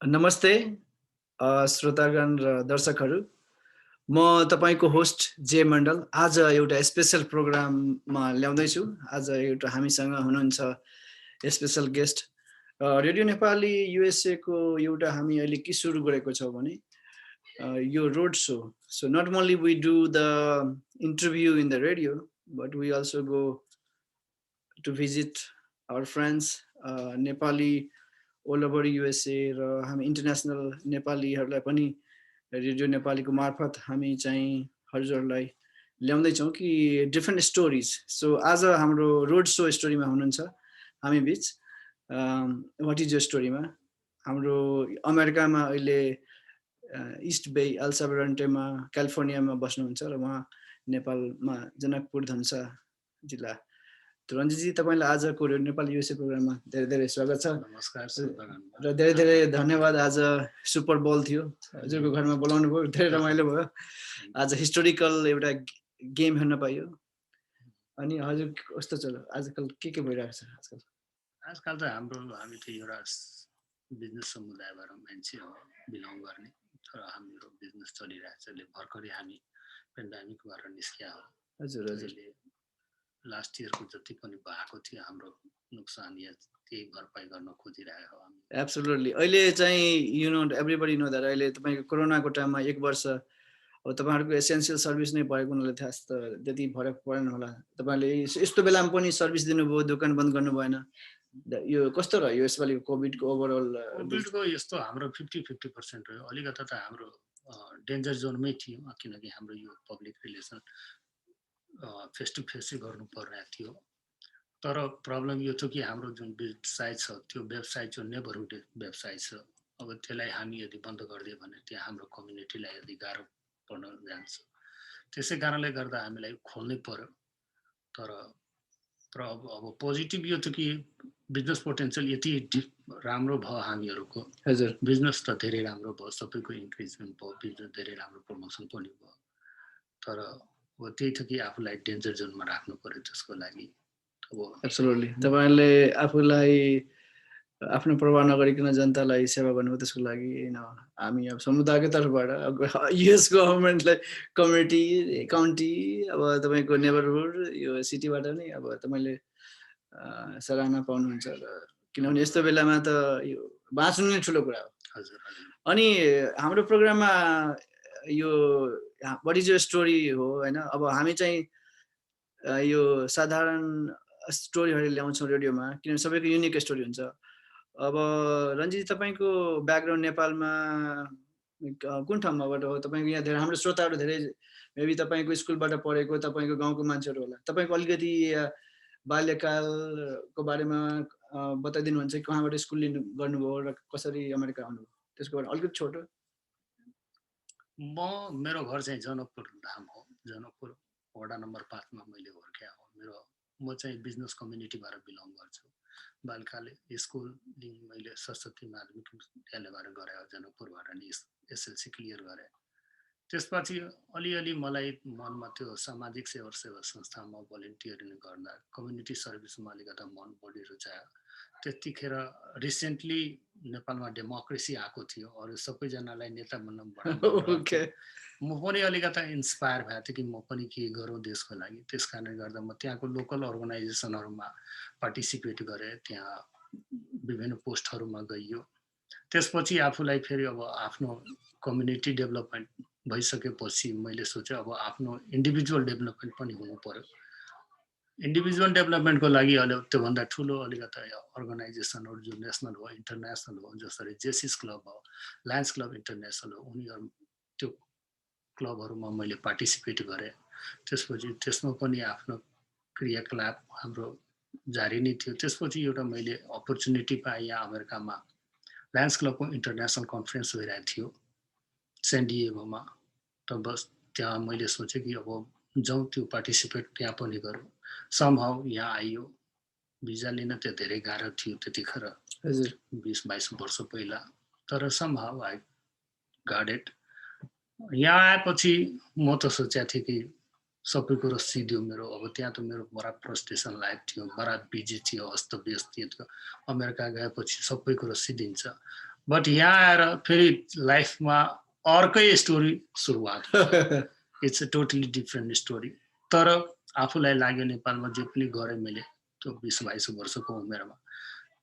नमस्ते श्रोतागण र दर्शकहरू। म तपाईको होस्ट जे मण्डल आज एउटा स्पेशल प्रोग्राममा ल्याउँदैछु। आज एउटा हामीसँग हुनुहुन्छ special guest. Radio Nepali USA को एउटा हामी अहिले के सुरु गरेको छौँ भने यो road show. So not only we do the interview in the radio but we also go to visit our friends Nepali all over USA र हामी इन्टरनेसनल नेपालीहरूलाई पनि रेडियो नेपालीको मार्फत हामी चाहिँ हजुरहरूलाई ल्याउँदैछौँ कि डिफ्रेन्ट स्टोरिज। सो आज हाम्रो रोड शो स्टोरीमा हुनुहुन्छ हामी बिच। वाट इज यो स्टोरीमा हाम्रो अमेरिकामा अहिले इस्ट बे एल साबरन्टेमा क्यालिफोर्नियामा बस्नुहुन्छ र उहाँ नेपालमा जनकपुर धनुषा जिल्ला। रञ्जित जी, तपाईलाई आजको रेडियो नेपाल युएसए प्रोग्राममा धेरै धेरै स्वागत छ। नमस्कार र धेरै धेरै धन्यवाद। आज सुपर बोल थियो, हजुरको घरमा बोलाउनु भयो, धेरै रमाइलो भयो। आज हिस्टोरिकल एउटा गेम हेर्न पाइयो। अनि हजुर कस्तो छ आजकल, के भइरहेको छ आजकल? आजकल त हामी त एउटा बिजनेस समुदायबाट मान्छे हो बिलोङ गर्ने, तर हाम्रो बिजनेस चलिरहेको छ। भर्खरै हामी पेन्डेमिकबाट निस्किया हो। हजुर हजुर। लास्ट इयरको जति पनि भएको थियो हाम्रो नुकसान या त्यही भरपाई गर्न खोजिरहेको हो हामी। एब्सोल्युटली। अहिले चाहिँ you know everybody know that अहिले तपाईको कोरोनाको टाइममा 1 वर्ष अब तपाईहरुको एसेन्शियल सर्भिस नै भएको हुनाले थाहा त त्यति फरक परेन होला। तपाईले यस्तो बेलामा पनि सर्भिस दिनुभयो, दोकान बन्द गर्नु भएन। यो कस्तो रह्यो यसपालि कोभिडको ओभरअल? कोभिडको यस्तो हाम्रो 50-50% रह्यो। अलिकता त हाम्रो डेन्जर जोनमै थियो, किनकि हाम्रो यो पब्लिक रिलेसन फेस टु फेसै गर्नु पर्ने थियो। तर प्रब्लम यो थियो कि हाम्रो जुन वेबसाइट छ त्यो वेबसाइट जो नेबरहुड वेबसाइट छ, अब त्यसलाई हामी यदि बन्द गरिदियो भने त्यहाँ हाम्रो कम्युनिटीलाई यदि गाह्रो पर्न जान्छ। त्यसै कारणले गर्दा हामीलाई खोल्नै पर्यो। तर अब पोजिटिभ यो थियो कि बिजनेस पोटेन्सियल यति राम्रो भयो हामीहरूको। हजुर, बिजनेस त धेरै राम्रो भयो, सबैको इन्क्रिजमेन्ट भयो, बिजनेस धेरै राम्रो प्रमोसन पनि भयो। तर अब त्यही थियो कि आफूलाई डेन्जर जोनमा राख्नु पर्यो त्यसको लागि। एब्सोल्युटली। तपाईहरुले आफूलाई आफ्नो प्रवाह नगरिकन जनतालाई सेवा गर्नुभयो, त्यसको लागि हामी अब समुदायको तर्फबाट युएस गभर्नमेन्टलाई, कम्युनिटी, काउन्टी, अब तपाईको नेबरहुड, यो सिटीबाट नै अब तपाईले सराहना पाउनुहुन्छ। र किनभने यस्तो बेलामा त यो बाँच्नु नै ठुलो कुरा हो। हजुर। अनि हाम्रो प्रोग्राममा yo what is your story हो हैन। अब हामी चाहिँ यो साधारण स्टोरीहरु ल्याउँछौँ रेडियोमा, किनभने सबैको युनिक स्टोरी हुन्छ। अब रञ्जित, तपाईको ब्याकग्राउन्ड नेपालमा कुन ठाउँबाट हो? तपाईको यहाँ धेरै हाम्रो श्रोताहरु धेरै मेबी तपाईको स्कुलबाट पढेको, तपाईको गाउँको मान्छेहरु होला। तपाईको अलिकति बाल्यकालको बारेमा बताइदिनुहुन्छ कि कहाँबाट स्कुलिङ गर्नुभयो र कसरी अमेरिका आउनुभयो, त्यसको बारेमा अलिकति छोटो। मेरो घर चाहिँ जनकपुर धाम हो। जनकपुर वडा नम्बर 5 मा मैले हुर्किया हो। म चाहिँ बिजनेस कम्युनिटीबाट बिलोङ गर्छु। बालकाल स्कुलिङ मैले सरस्वती माध्यमिक विद्यालयबाट गरेँ, जनकपुरबाट नि एसएलसी क्लियर गरेँ। त्यसपछि अलिअलि मलाई मनमा त्यो सामाजिक सेवा संस्थामा भोलिन्टियरिङ गर्दा कम्युनिटी सर्भिसमा अलिकता मन बढी रुचायो। त्यतिखेर रिसेन्टली नेपालमा डेमोक्रेसी आएको थियो, अरू सबैजनालाई नेता बन्न म पनि अलिकता इन्सपायर भएको थिएँ कि म पनि के गरौँ देशको लागि। त्यस कारणले गर्दा म त्यहाँको लोकल अर्गनाइजेसनहरूमा पार्टिसिपेट गरेँ, त्यहाँ विभिन्न पोस्टहरूमा गइयो। त्यसपछि आफूलाई फेरि अब आफ्नो कम्युनिटी डेभलपमेन्ट भइसकेपछि मैले सोचेँ अब आफ्नो इन्डिभिजुअल डेभलपमेन्ट पनि हुनु पर्यो। इन्डिभिजुअल डेभलपमेन्टको लागि अहिले त्योभन्दा ठुलो अलिकता अर्गनाइजेसनहरू जो नेसनल हो, इन्टरनेसनल हो, जसरी जेसिस क्लब हो, लायन्स क्लब इन्टरनेसनल हो, उनीहरू त्यो क्लबहरूमा मैले पार्टिसिपेट गरेँ। त्यसपछि त्यसमा पनि आफ्नो क्रियाकलाप हाम्रो जारी नै थियो। त्यसपछि एउटा मैले अपर्च्युनिटी पाएँ यहाँ अमेरिकामा। लायन्स क्लबको इन्टरनेसनल कन्फरेन्स भइरहेको थियो सेन डिएगोमा। त बस त्यहाँ मैले सोचेँ कि अब जाउँ त्यो पार्टिसिपेट त्यहाँ पनि गरौँ। समहाउ यहाँ आइयो। भिजा लिन त्यो धेरै गाह्रो थियो त्यतिखेर, 20-22 वर्ष पहिला। तर समहाउ आई गॉट इट। यहाँ आएपछि म त सोचेको थिएँ कि सबै कुरो सिध्यो मेरो। अब त्यहाँ त मेरो बडा फ्रस्ट्रेसन लागेको थियो, बडा बिजी थियो, अस्तव्यस्त थियो। अमेरिका गएपछि सबै कुरो सिद्धिन्छ। बट यहाँ आएर फेरि लाइफमा अर्कै स्टोरी सुरुवात हुन्छ। It's a totally different story. तर आफूलाई लाग्यो नेपालमा जे पनि गरेँ मैले त्यो 20-22 वर्षको उमेरमा,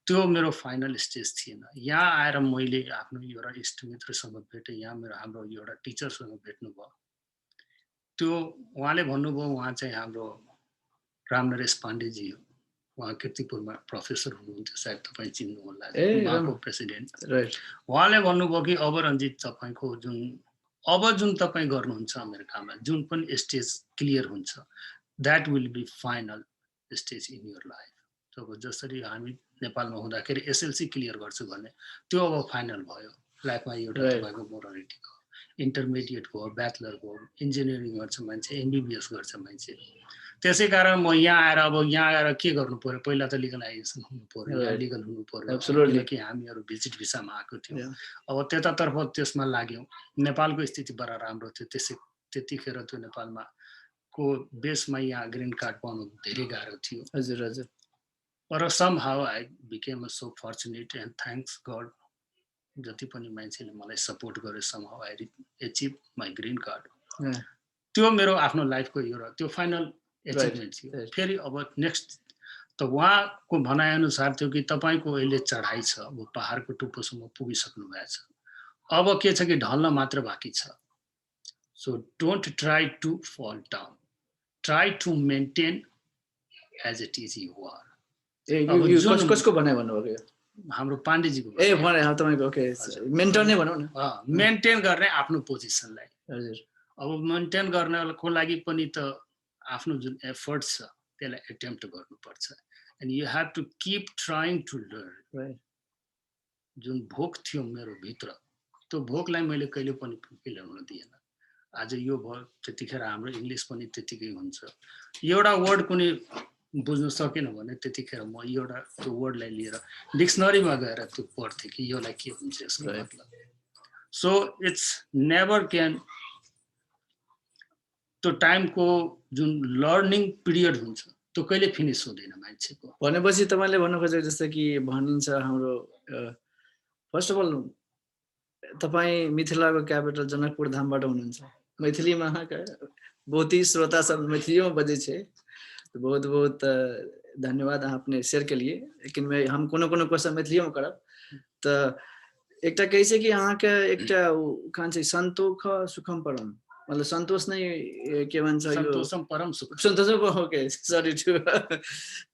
त्यो मेरो फाइनल स्टेज थिएन। यहाँ आएर मैले आफ्नो एउटा इष्टमित्रसँग भेटेँ, यहाँ हाम्रो एउटा टिचरसँग भेट्नुभयो। त्यो उहाँले भन्नुभयो, उहाँ चाहिँ हाम्रो रामनरेश पाण्डेजी हो। उहाँ कीर्तिपुरमा प्रोफेसर हुनुहुन्थ्यो, सायद तपाईँ चिन्नुहुला, उहाँको प्रेसिडेन्ट। उहाँले भन्नुभयो कि अब रञ्जित तपाईँको जुन तपाईँ गर्नुहुन्छ अमेरिकामा, जुन पनि स्टेज क्लियर हुन्छ, that will be final stage in your life. अब जसरी हामी नेपालमा हुँदाखेरि एसएलसी क्लियर गर्छु भने त्यो अब फाइनल भयो लाइफमा। एउटा तपाईँको मोरालिटी भयो, इन्टरमिडिएट भयो, ब्याचलर भयो, इन्जिनियरिङ गर्छ मान्छे, एमबिबिएस गर्छ मान्छे। त्यसै कारण म यहाँ आएर के गर्नु पर्यो, पहिला त लिगलाइजेसन हुनु पर्यो, यहाँ लिगल हुनु पर्यो, किनकि हामीहरू भिजिट भिसामा आएको थियौँ। अब त्यतातर्फ त्यसमा लाग्यौँ। नेपालको स्थिति बडा राम्रो थियो त्यतिखेर। त्यो नेपालमा को बेसमा यहाँ ग्रिन कार्ड पाउनु धेरै गाह्रो थियो। हजुर हजुर। तर somehow I became so fortunate and thanks God, जति पनि मान्छेले मलाई सपोर्ट गर्यो, somehow I achieve my green card. त्यो मेरो आफ्नो लाइफको एउटा त्यो फाइनल एचिभमेन्ट थियो। फेरि अब नेक्स्ट त उहाँको भनाइअनुसार थियो कि तपाईँको अहिले चढाइ छ, अब पहाडको टुप्पोसम्म पुगिसक्नु भएको छ, अब के छ कि ढल्न मात्र बाँकी छ। So don't try to fall down, try to maintain as it is you are. कसको भनाइ भन्नुभयो? हाम्रो पाण्डेजीको। तपाईँको ओके, मेन्टेन नै भनौँ न। मेन्टेन गर्ने आफ्नो पोजिसनलाई। हजुर। अब मेन्टेन गर्नको लागि पनि त आफ्नो जुन एफर्ट छ त्यसलाई एटेम्प्ट गर्नुपर्छ। And you have to keep trying to learn. जुन भोक थियो मेरो भित्र, त्यो भोकलाई मैले कहिले पनि फुल्फिल दिएन। आज यो भयो, त्यतिखेर हाम्रो इङ्ग्लिस पनि त्यतिकै हुन्छ। एउटा वर्ड कुनै बुझ्नु सकेन भने त्यतिखेर म एउटा त्यो वर्डलाई लिएर डिक्सनरीमा गएर त्यो पढ्थेँ कि योलाई के हुन्छ यसको मतलब। सो इट्स नेभर क्यान, त्यो टाइमको जुन लर्निङ पिरियड हुन्छ त्यो कहिले फिनिस हुँदैन मान्छेको। भनेपछि तपाईँले भन्नु खोजेको जस्तो कि भनिन्छ हाम्रो फर्स्ट अफ अल तपाईँ मिथिलाको क्यापिटल जनकपुर धामबाट हुनुहुन्छ। मैथिलीमा बहुत ही श्रोता सब मैथिलियों में बजे छे, तो बहुत बहुत धन्यवाद आपने शेयर के लिए। लेकिन मैं हम कोनो क्वेश्चन मैथिलियों में करब। तो एकटा कहै छै कि अहाँके एकटा कहाँ छै संतोष सुखम परम, मतलब संतोष नहीं के भन्छ यो संतोषम परम सुख, संतोषम। Okay sorry two.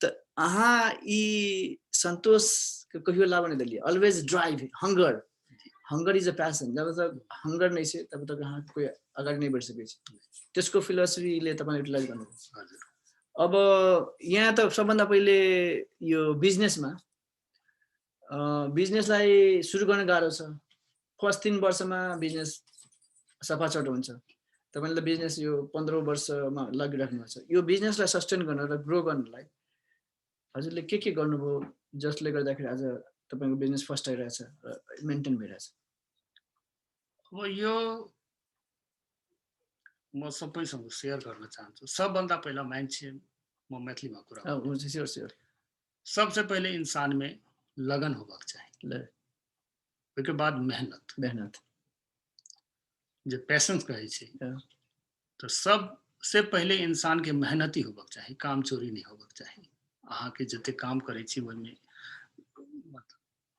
तो अहाँ ई संतोष के कहियो लाभ नहीं देलिए। Always drive, hunger is a passion. जब तक हंगर नहीं छै तब तक अहाँ कोई अगाडि नहीं बढ़ सकै छ। त्यसको फिलोसफीले तपाईले युटिलाइज गर्नुहुन्छ। अब यहाँ त सबभन्दा पहिले यो बिजनेसमा बिजनेसलाई सुरु गर्न गाह्रो छ। फर्स्ट 3 वर्षमा बिजनेस सफाचट हुन्छ। तपाईले बिजनेस यो 15 वर्षमा लागिराख्नु भएको छ। यो बिजनेसलाई सस्टेन गर्न र ग्रो गर्नलाई हजुरले के गर्नुभयो जसले गर्दाखेरि आज तपाईको बिजनेस फर्स्ट आइरहेछ र मेन्टेन भइरहेछ? अब यो म सबैसँग शेयर गर्न चाहन्छु। सबभन्दा पहिला मान्छे, म मैथिलीमा कुरा गर्छु, सबसे पहले इंसान में लगन होगा चाहिए, उसके बाद मेहनत जो पैशंस कहे छे। तो सबसे पहले इंसान के मेहनती होगा चाहिए, काम चोरी नहीं होगा चाहिए। अहाँ के जते काम करे छी ओहिमे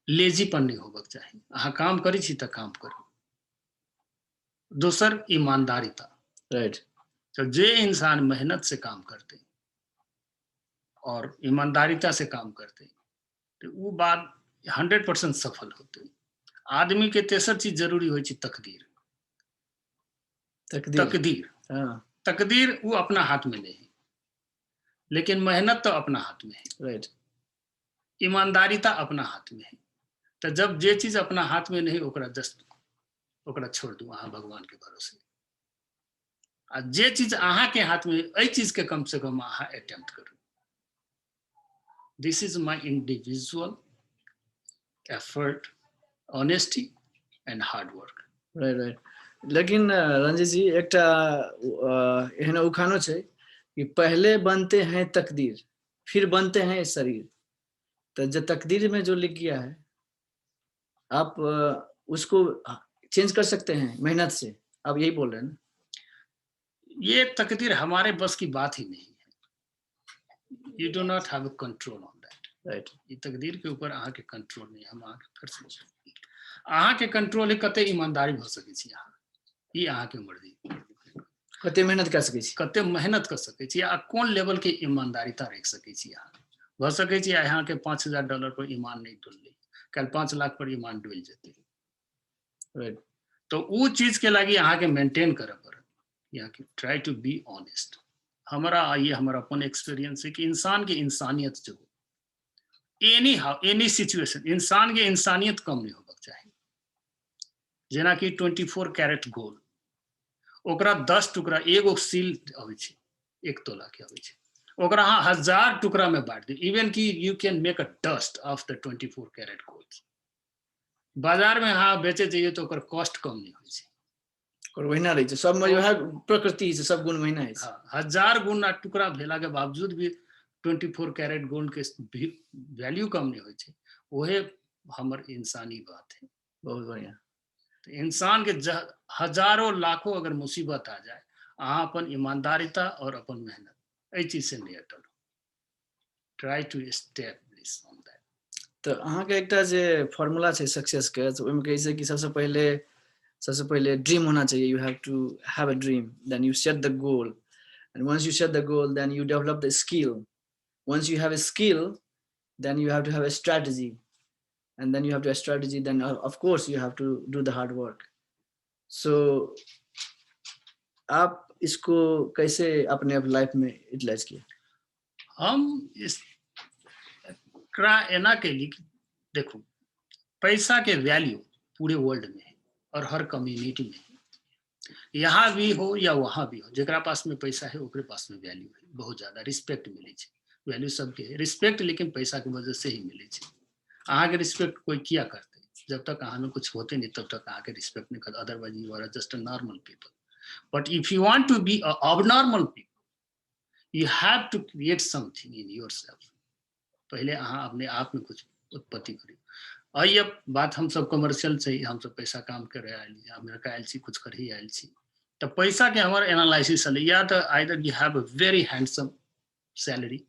लेजीपन नहीं होगा चाहिए। अहाँ काम करे छी त काम करू। दोसर ईमानदारिता, राइट। तो जे इंसान मेहनत से काम करते और ईमानदारिता से काम करते तो वो बात 100% सफल होते। आदमी के तेसर चीज जरूरी हो तकदीर। तकदीर वो अपना हाथ में नहीं है, लेकिन मेहनत तो अपना हाथ में है। राइट। ईमानदारिता अपना हाथ में है। तो जब जे चीज अपना हाथ में नहीं ओकरा छोड़ दू, अहाँ भगवान के भरोसे। आ जे चीज अहाँ के हाथ में ए चीज के कम से कम अहाँ अटेम्प्ट करू। This is my individual effort, honesty and hard work. Right. लेकिन रंजीत जी एकटा एहन उखानो छै कि पहले बनते हैं तकदीर फिर बनते हैं शरीर। तो जो तकदीर में जो लिख गया है आप उसको चेंज कर सकते हैं मेहनत से, आप यही बोल रहे हैं ना? ये तकदीर हमारे बस की बात ही नहीं है। You do not have control on that. Right. ये तकदीर के ऊपर अहाँ के कंट्रोल नहीं। हम अहाँ के फिर से अहाँ के कंट्रोल है कते ईमानदारी हो सके छी अहाँ, ई अहाँ के मर्जी। कते मेहनत कर सकै छी, कते मेहनत कर सके छी आ कोन लेवल के ईमानदारीता रख सके छी अहाँ। भ सके छी अहाँ के $5,000 पर ईमान नहीं डोलले, कल 5 लाख पर ईमान डोल जेते। राइट। तो वो चीज के लगी अहाँ के मेंटेन करे पड़त। यहाँ के ट्राई टू बी ऑनेस्ट। हमारा ये हमारा अपन एक्सपीरियंस है कि इंसान की इंसानियत जो एनी हाउ एनी सिचुएशन इंसान के इंसानियत कम नहीं होबक चाहिए। जेना कि 24 कैरेट गोल्ड ओकरा 10 टुकड़ा एगो सील अबै छै 1 तोला के अबै छै, ओकरा अहाँ 1000 टुकड़ा में बांट दी। इवन कि you can make a dust of the 24 carat gold. बाजार में अहाँ बेचे चाहिए तो ओकर कॉस्ट कम नहीं होइ छै। और वहिना रहै छै सब में वह प्रकृति छै, सब गुण वहिना है। हाँ, 1000 गुना टुकड़ा भेला के बावजूद भी 24 कैरेट गोल्ड के वैल्यू कम नहीं होइ छै। ओहे हमर इंसानी बात है। बहुत बढ़िया। तो इंसान के हजारों लाखों अगर मुसीबत आ जाए अहाँ अपन ईमानदारिता और अपन मेहनत एहि चीज से नहीं हटल। Try to establish on that. तो अहाँ के एकटा जे फार्मूला छै सक्सेस के, तो ओहिमे कहै छै कि सबसे पहले ड्रीम होना चाहिए। You have to have a dream, then you set the goal, and once you set the goal then you develop the skill, once you have a skill then you have to have a strategy, and then you have to have a strategy, then of course you have to do the hard work. So आप इसको कैसे अपने life में utilise किए? हम इस एना के लिए देखो पैसा के वैल्यू पूरे वर्ल्ड में है और हर कम्युनिटी में है। यहाँ भी हो या वहाँ भी हो, जेकरा पास में पैसा है ओकरे पास में वैल्यू है, बहुत ज्यादा रिस्पेक्ट मिले छै। वैल्यू सबके है, रिस्पेक्ट लेकिन पैसा की वजह से ही मिले छै। अहाँ के रिस्पेक्ट कोई किया करते, जब तक अहाँ में कुछ होते नहीं तब तक अहाँ के रिस्पेक्ट नहीं करते। Otherwise you are just a normal people. But if you want to be a abnormal people, you have to create something in yourself। पहले अहाँ अपने आप में कुछ उत्पत्ति करिए। अब बात हम सब कमर्शियल से ही हम सब पैसा काम कर रहे हैं, अमेरिका आयल छी, कुछ कर ही आयल छी। तो पैसा के हमारे एनालिसिस चले, या तो either you have a very handsome salary,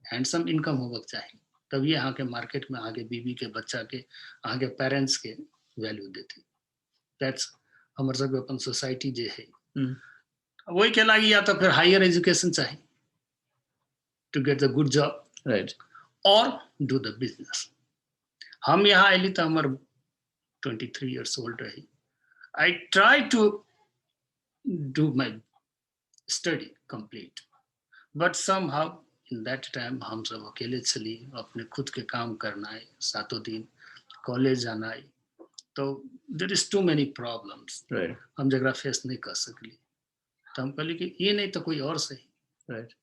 handsome income होबक चाहिए, तभी अहाँ के मार्केट में आगे बीवी के बच्चा के अहाँ के पेरेंट्स के वैल्यू देते। दैट्स हमर सब अपन सोसाइटी जे है। वही के लागी या तो फिर हायर एजुकेशन चाहिए to get the good job, right, और डू द बिजनेस। हम यहाँ आइली तो हमार 23 years old रही। I try to do my study complete, but somehow in that time हम सब अकेले चली, अपने खुद के काम करना है, 7 दिन कॉलेज जाना है, तो there is too many problems, right, हम जगह फेस नहीं कर सकली। तो हम कहली कि ये नहीं तो कोई और सही, राइट।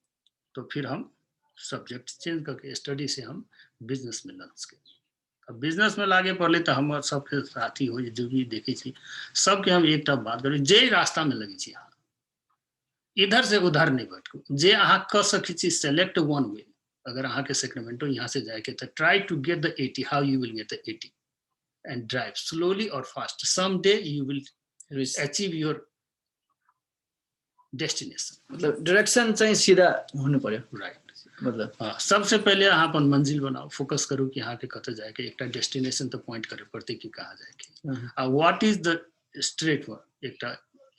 तो फिर हम सब्जेक्ट चेंज करके स्टडी से हम बिजनेस में लग गए। अब बिजनेस में लागे पड़ले तो हम सबके साथी हो जो भी देखे छी सबके हम एक बात करी, जे रास्ता में लगी छी अहाँ इधर से उधर नहीं भटकू, जे अहाँ कर सकी छी सेलेक्ट वन वे। अगर अहाँ के सेक्रेमेंटो यहाँ से जाए के तो try to get the 80, how you will get the 80 and drive slowly और fast, some day you will achieve your destination. मतलब डायरेक्शन चाहिँ सीधा हुनु पर्यो। राइट, मतलब सबसे पहले अहाँ अपन मंजिल बनाओ, फोकस करो कि अहाँ के कते जाए के, एक डेस्टिनेशन तो पॉइंट करे पड़ते कि कहाँ जाए के। What is the straight way, एक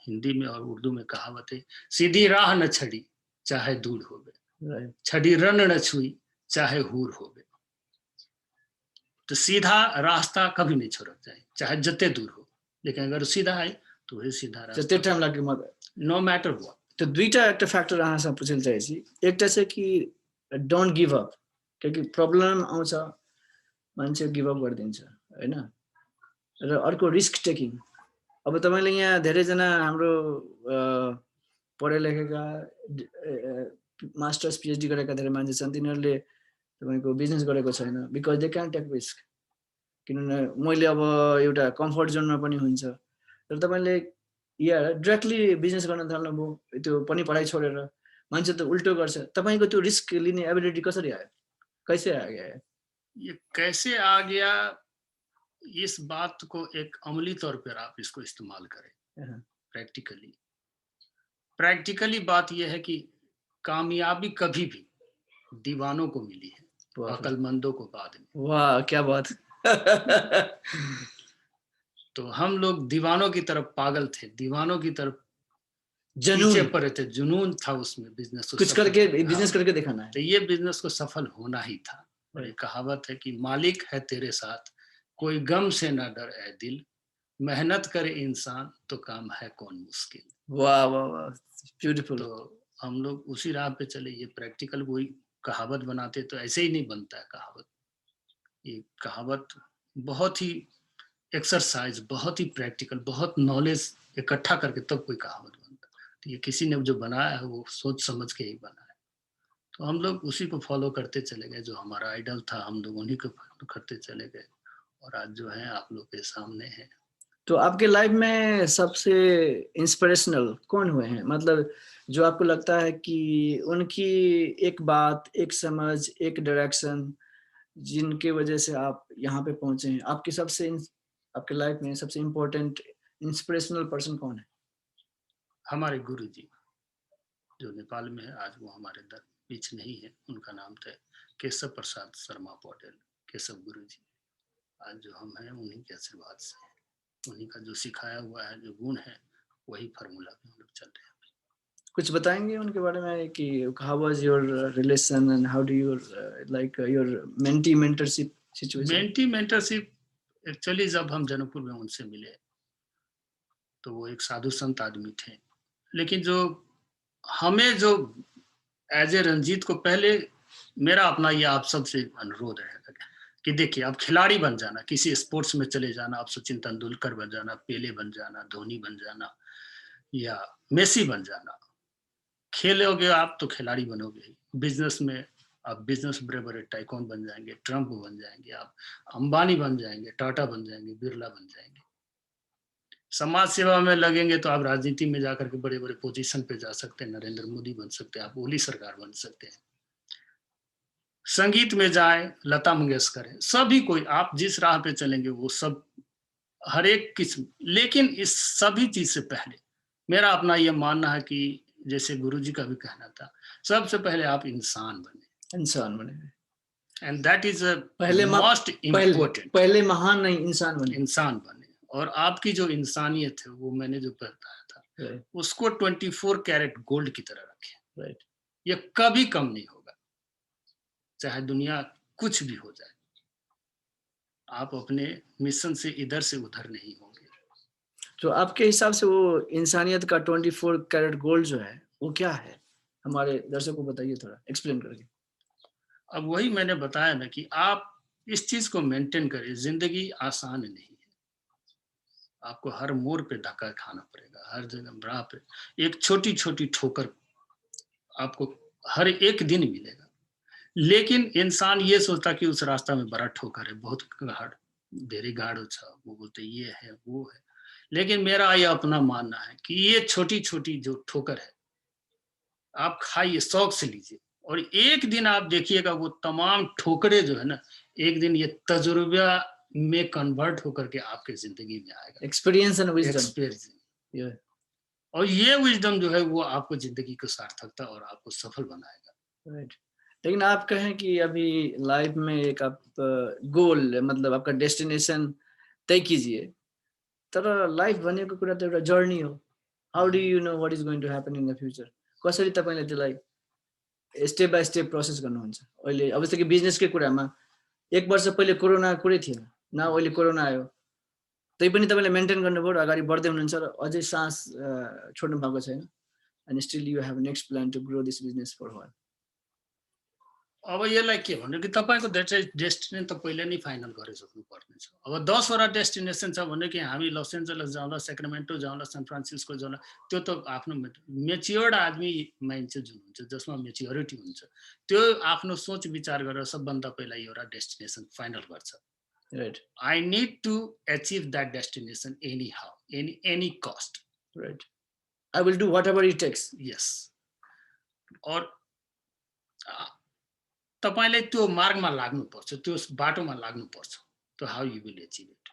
हिंदी में और उर्दू में कहावत है, सीधी राह न छड़ी चाहे दूर होवे, छड़ी रन न छुई चाहे हूर होवे। तो सीधा रास्ता कभी नहीं छोड़क चाहिए, चाहे जते दूर हो, लेकिन अगर सीधा है तो वही सीधा रास्ता, जते टाइम लागे नो मैटर व्हाट। तो दुईटा एकटा फैक्टर अहाँ सब पूछल चाहे छी। एकटा चाहिँ कि डोन्ट गिभ अप, किनकि प्रब्लम आउँछ मान्छे गिभ अप गरिदिन्छ हैन, र अर्को रिस्क टेकिङ। अब तपाईले यहाँ धेरैजना हाम्रो पढे लेखेका मास्टर्स पीएचडी गरेका धेरै मान्छे छन्, तिनीहरूले तपाईको बिजनेस गरेको छैन, because they can take risk. किनभने मैले अब एउटा कम्फर्ट जोनमा पनि हुन्छ, तर तपाईँले डाइरेक्टली बिजनेस गर्न थाल्नुभयो, त्यो पनि पढाइ छोडेर। मान्छे त उल्टो गर्छ। तपाईँको त्यो रिस्क लिने एबिलिटी कसरी आयो? कैसे आ गया है? ये कैसे आ गया, इस बात को एक अमली तौर पर आप इसको इस्तेमाल करें। हाँ, प्रैक्टिकली बात यह है कि कामयाबी कभी भी दीवानों को मिली है, वाह, अक्लमंदों को बाद में। वाह क्या बात। तो हम लोग दीवानों की तरफ पागल थे, दीवानों की तरफ पीछे जुनून, पड़े थे, जुनून था उसमें बिजनेस को कुछ सफल करके हाँ, बिजनेस करके दिखाना है। तो ये बिजनेस को सफल होना ही था। और Right. एक कहावत है कि मालिक है तेरे साथ, कोई गम से ना डर ए दिल, मेहनत करे इंसान तो काम है कौन मुश्किल। वाह वाह वाह, ब्यूटीफुल। तो हम लोग उसी राह पे चले। ये प्रैक्टिकल वही कहावत बनाते तो ऐसे ही नहीं बनता है कहावत। ये कहावत बहुत ही एक्सरसाइज, बहुत ही प्रैक्टिकल, बहुत नॉलेज इकट्ठा करके तब कोई कहावत बनता है। तो ये किसी ने जो बनाया है वो सोच समझ के ही बना है। तो हम लोग उसी को फॉलो करते चले गए, जो हमारा आइडल था हम लोग उन्हीं को फॉलो करते चले गए और आज जो है आप लोग के सामने है। तो आपके लाइफ में सबसे इंस्पिरेशनल कौन हुए हैं? मतलब जो आपको लगता है कि उनकी एक बात, एक समझ, एक डायरेक्शन जिनके वजह से आप यहाँ पे पहुंचे हैं। आपके लाइफ में सबसे इम्पोर्टेंट इंस्पिरेशनल पर्सन कौन है? हमारे गुरु जी जो नेपाल में है, आज वो हमारे बीच नहीं है। उनका नाम था केशव प्रसाद शर्मा पौडेल, केशव गुरु जी। आज जो हम हैं उन्हीं के आशीर्वाद से हैं। उन्हीं का जो सिखाया हुआ है, जो गुण है, वही फार्मूला पे हम लोग चल रहे हैं। कुछ बताएंगे उनके बारे में कि how was your relation and how do you like your mentee mentorship situation? Mentee mentorship actually जब हम जनकपुर में उनसे मिले तो वो एक साधु संत आदमी थे, लेकिन जो हमें जो एज ए रंजीत को पहले मेरा अपना ये आप सबसे अनुरोध रहेगा कि देखिए आप खिलाड़ी बन जाना, किसी स्पोर्ट्स में चले जाना, आप सचिन तेंदुलकर बन जाना, पेले बन जाना, धोनी बन जाना या मेसी बन जाना। खेलोगे आप तो खिलाड़ी बनोगे ही। बिजनेस में आप बिजनेस बड़े बड़े टाइकॉन बन जाएंगे, ट्रम्प बन जाएंगे, आप अंबानी बन जाएंगे, टाटा बन जाएंगे, बिरला बन जाएंगे। समाज सेवा में लगेंगे तो आप राजनीति में जाकर के बड़े बड़े पोजीशन पे जा सकते हैं, नरेंद्र मोदी बन सकते हैं, आप ओली सरकार बन सकते हैं। संगीत में जाए लता मंगेशकर है, सभी कोई आप जिस राह पे चलेंगे वो सब हर एक किस्म। लेकिन इस सभी चीज से पहले मेरा अपना ये मानना है कि जैसे गुरुजी का भी कहना था, सबसे पहले आप इंसान बने, इंसान बने। एंड दैट इज पहले मोस्ट इम्पोर्टेंट। पहले महान नहीं, इंसान बने। इंसान बने और आपकी जो इंसानियत है वो मैंने जो बताया था Right, उसको 24 कैरेट गोल्ड की तरह रखें। right. ये कभी कम नहीं होगा, चाहे दुनिया कुछ भी हो जाए। आप अपने मिशन से इधर से उधर नहीं होंगे। तो आपके हिसाब से वो इंसानियत का 24 कैरेट गोल्ड जो है वो क्या है? हमारे दर्शकों को बताइए, थोड़ा एक्सप्लेन करके। अब वही मैंने बताया ना कि आप इस चीज को मेंटेन करें। जिंदगी आसान नहीं है, आपको हर मोड़ पे धक्का खाना पड़ेगा, हर जगह राह पे एक छोटी छोटी ठोकर आपको हर एक दिन मिलेगा। लेकिन इंसान ये सोचता कि उस रास्ता में बड़ा ठोकर है, बहुत गाढ़, धेरै गाढ़ो छ, वो बोलते ये है वो है। लेकिन मेरा ये अपना मानना है कि ये छोटी छोटी जो ठोकर है आप खाइए, शौक से लीजिए और एक दिन आप देखिएगा वो तमाम ठोकरे जो है ना, एक दिन ये तजुर्बा में कन्वर्ट होकर के आपके जिंदगी में आएगा। Experience and wisdom. Experience Yeah, और ये विजडम जो है वो आपको जिंदगी को सार्थकता और आपको सफल बनाएगा। right. लेकिन आप कहें कि अभी लाइफ में एक आप गोल, मतलब आपका डेस्टिनेसन तय कीजिए, तर लाइफ भनेको कुरा त एउटा जर्नी हो। How do you know what is going to happen in the future? कसरी तपाईँले त्यसलाई स्टेप बाई स्टेप प्रोसेस गर्नुहुन्छ? अहिले अब जस्तो कि बिजनेसकै कुरामा 1 वर्ष पहिले कोरोना कुरै थिएन, न अहिले कोरोना आयो, त्यही पनि तपाईँले मेन्टेन गर्नुभयो र अगाडि बढ्दै हुनुहुन्छ र अझै सास छोड्नु भएको छैन, and still you have next plan to grow this business for while. अब यसलाई के भन्नु कि तपाईँको डेस्टिनेसन त पहिले नै फाइनल गरिसक्नु पर्ने छ। अब 10 वटा डेस्टिनेसन छ भने कि हामी लस एन्जलस जाउँला, सेक्रामेन्टो जाउँला, सान फ्रान्सिस्को जाउँला, त्यो त आफ्नो मेच्योर्ड आदमी मान्छे जुन हुन्छ, जसमा मेच्योरिटी हुन्छ, त्यो आफ्नो सोच विचार गरेर सबभन्दा पहिला एउटा डेस्टिनेसन फाइनल गर्छ। Right. I need to achieve that destination anyhow, any cost. Right. I will do whatever it takes. Yes. और तपाईले त्यो मार्गमा लाग्नुपर्छ, त्यो बाटोमा लाग्नुपर्छ. तो how you will achieve it.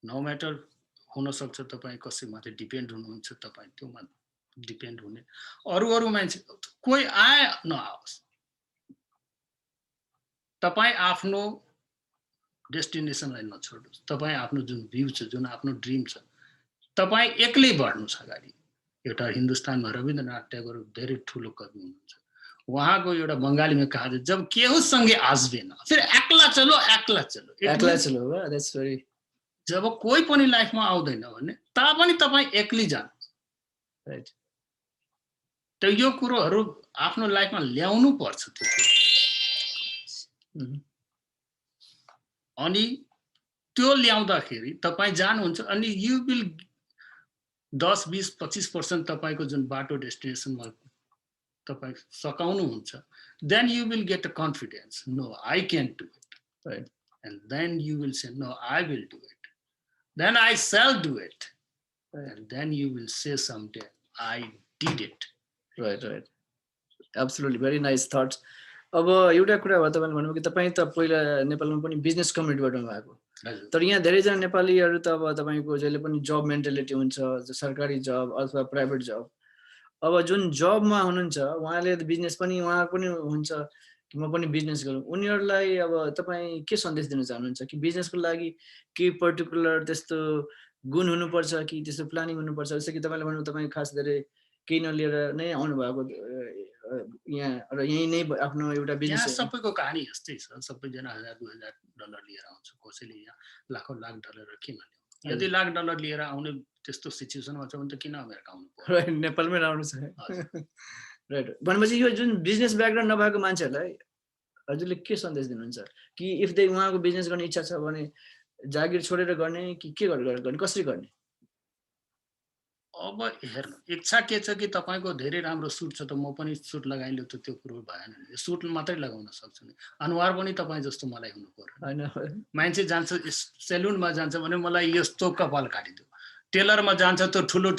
No matter हुन सक्छ तपाई कसैमाथि डिपेन्ड हुनुहुन्छ, तपाई त्योमा डिपेन्ड हुने अरु मान्छे कोही आए नआओस्, तपाई आफ्नो डेस्टिनेसनलाई नछोड्नुस्. तपाई आफ्नो जुन भ्यू छ, जुन आफ्नो ड्रिम छ, तपाई एक्लै बढ्नुस् अगाडि. एउटा हिन्दुस्तानमा रविन्द्रनाथ ट्यागोर धेरै ठुलो कवि हुनुहुन्छ. उहाँको एउटा बंगालीमा कहा छ, जब केहू सँगै आजबेन फिर एक्ला चलो. एक्ला चलो. That's very. जब कोही पनि लाइफमा आउँदैन भने तापनि तपाई एक्लै जानु. Right. त यो कुरोहरु आफ्नो लाइफमा ल्याउनु पर्छ. अनि त्यो ल्याउँदाखेरि तपाई जानुहुन्छ अनि यु विल 10 20 25% तपाईको जुन बाटो डेस्टिनेसनमा तपाई सकाउनु हुन्छ. Then you will get a confidence. No, I can do it. Right. And then you will say, no, I will do it. Then I shall do it. Right. And then you will say someday, I did it. Right. Absolutely. Very nice thoughts. अब एउटा कुरा भयो तपाईले भन्नुभयो कि तपाई त पहिला नेपालमा पनि बिजनेस कम्युनिटीबाट भएको. तर यहाँ धेरै जना नेपालीहरु त अब तपाईको जहिले पनि जब मेन्टालिटी हुन्छ, सरकारी जब अथवा प्राइभेट जब. अब जुन जबमा हुनुहुन्छ उहाँले बिजनेस पनि उहाँको पनि हुन्छ कि म पनि बिजनेस गरौँ. उनीहरुलाई अब तपाई के सन्देश दिन चाहनुहुन्छ कि बिजनेसको लागि के पर्टिकुलर त्यस्तो गुण हुनुपर्छ कि त्यस्तो प्लानिङ हुनुपर्छ? जस्तो कि तपाईले भन्नु तपाई खास धेरै केही नलिएर नै आउनु भएको यहाँ र यही नै आफ्नो एउटा बिजनेस. यहाँ सबैको कहानी यस्तै छ. सबैजना $1000-2000 लिएर आउँछ. कसैले यहाँ लाखौं लाख डलर किन ल्याउँछ? यदि लाख डलर लिएर आउने त्यस्तो सिचुएसनमा छ भने त किन अमेरिका आउनु पर्यो? राइट. नेपालमै आउनु छ. राइट. भनेपछि यो जुन बिजनेस ब्याकग्राउन्ड नभएको मान्छेहरुलाई हजुरले के सन्देश दिनुहुन्छ कि इफ दे उहाँको बिजनेस गर्ने इच्छा छ भने जागिर छोडेर गर्ने कि के गर्ने, कसरी गर्ने? अब हेर्नु, इच्छा के छ कि तपाईको धेरै राम्रो सुट छ त म पनि सुट लगाइलो त त्यो कुरो भएन नि. सुट मात्रै लगाउन सक्छु नि. अनुहार पनि तपाई जस्तो मलाई हुनु पर्यो. हैन. मान्छे जान्छ सेलुनमा जान्छ भने मलाई यस्तो कपाल काटिदियो. टेलरमा जान्छ त ठुलो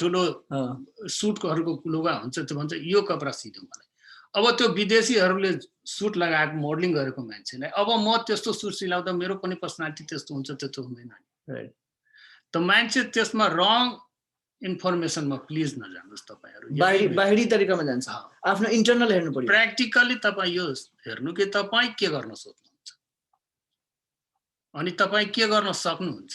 सुटहरुको लुगा हुन्छ त्यो भन्छ यो कपडा सिदियो मलाई. अब त्यो विदेशीहरुले सुट लगाएको मोडलिङ गरेको मान्छेलाई अब म त्यस्तो सुट सिलाउँदा मेरो पनि पर्सनालिटी त्यस्तो हुन्छ त्यस्तो हुँदैन नि. राइट. त मान्छे त्यसमा रङ इन्फर्मेसनमा प्लिज नजानुहोस् तपाईहरु. बाहिरी तरिकामा जान्छ. आफ्नो इन्टरनल हेर्नु पर्यो. प्र्याक्टिकली तपाई यो हेर्नु कि तपाई के गर्न सक्नुहुन्छ अनि तपाई के गर्न सक्नुहुन्छ.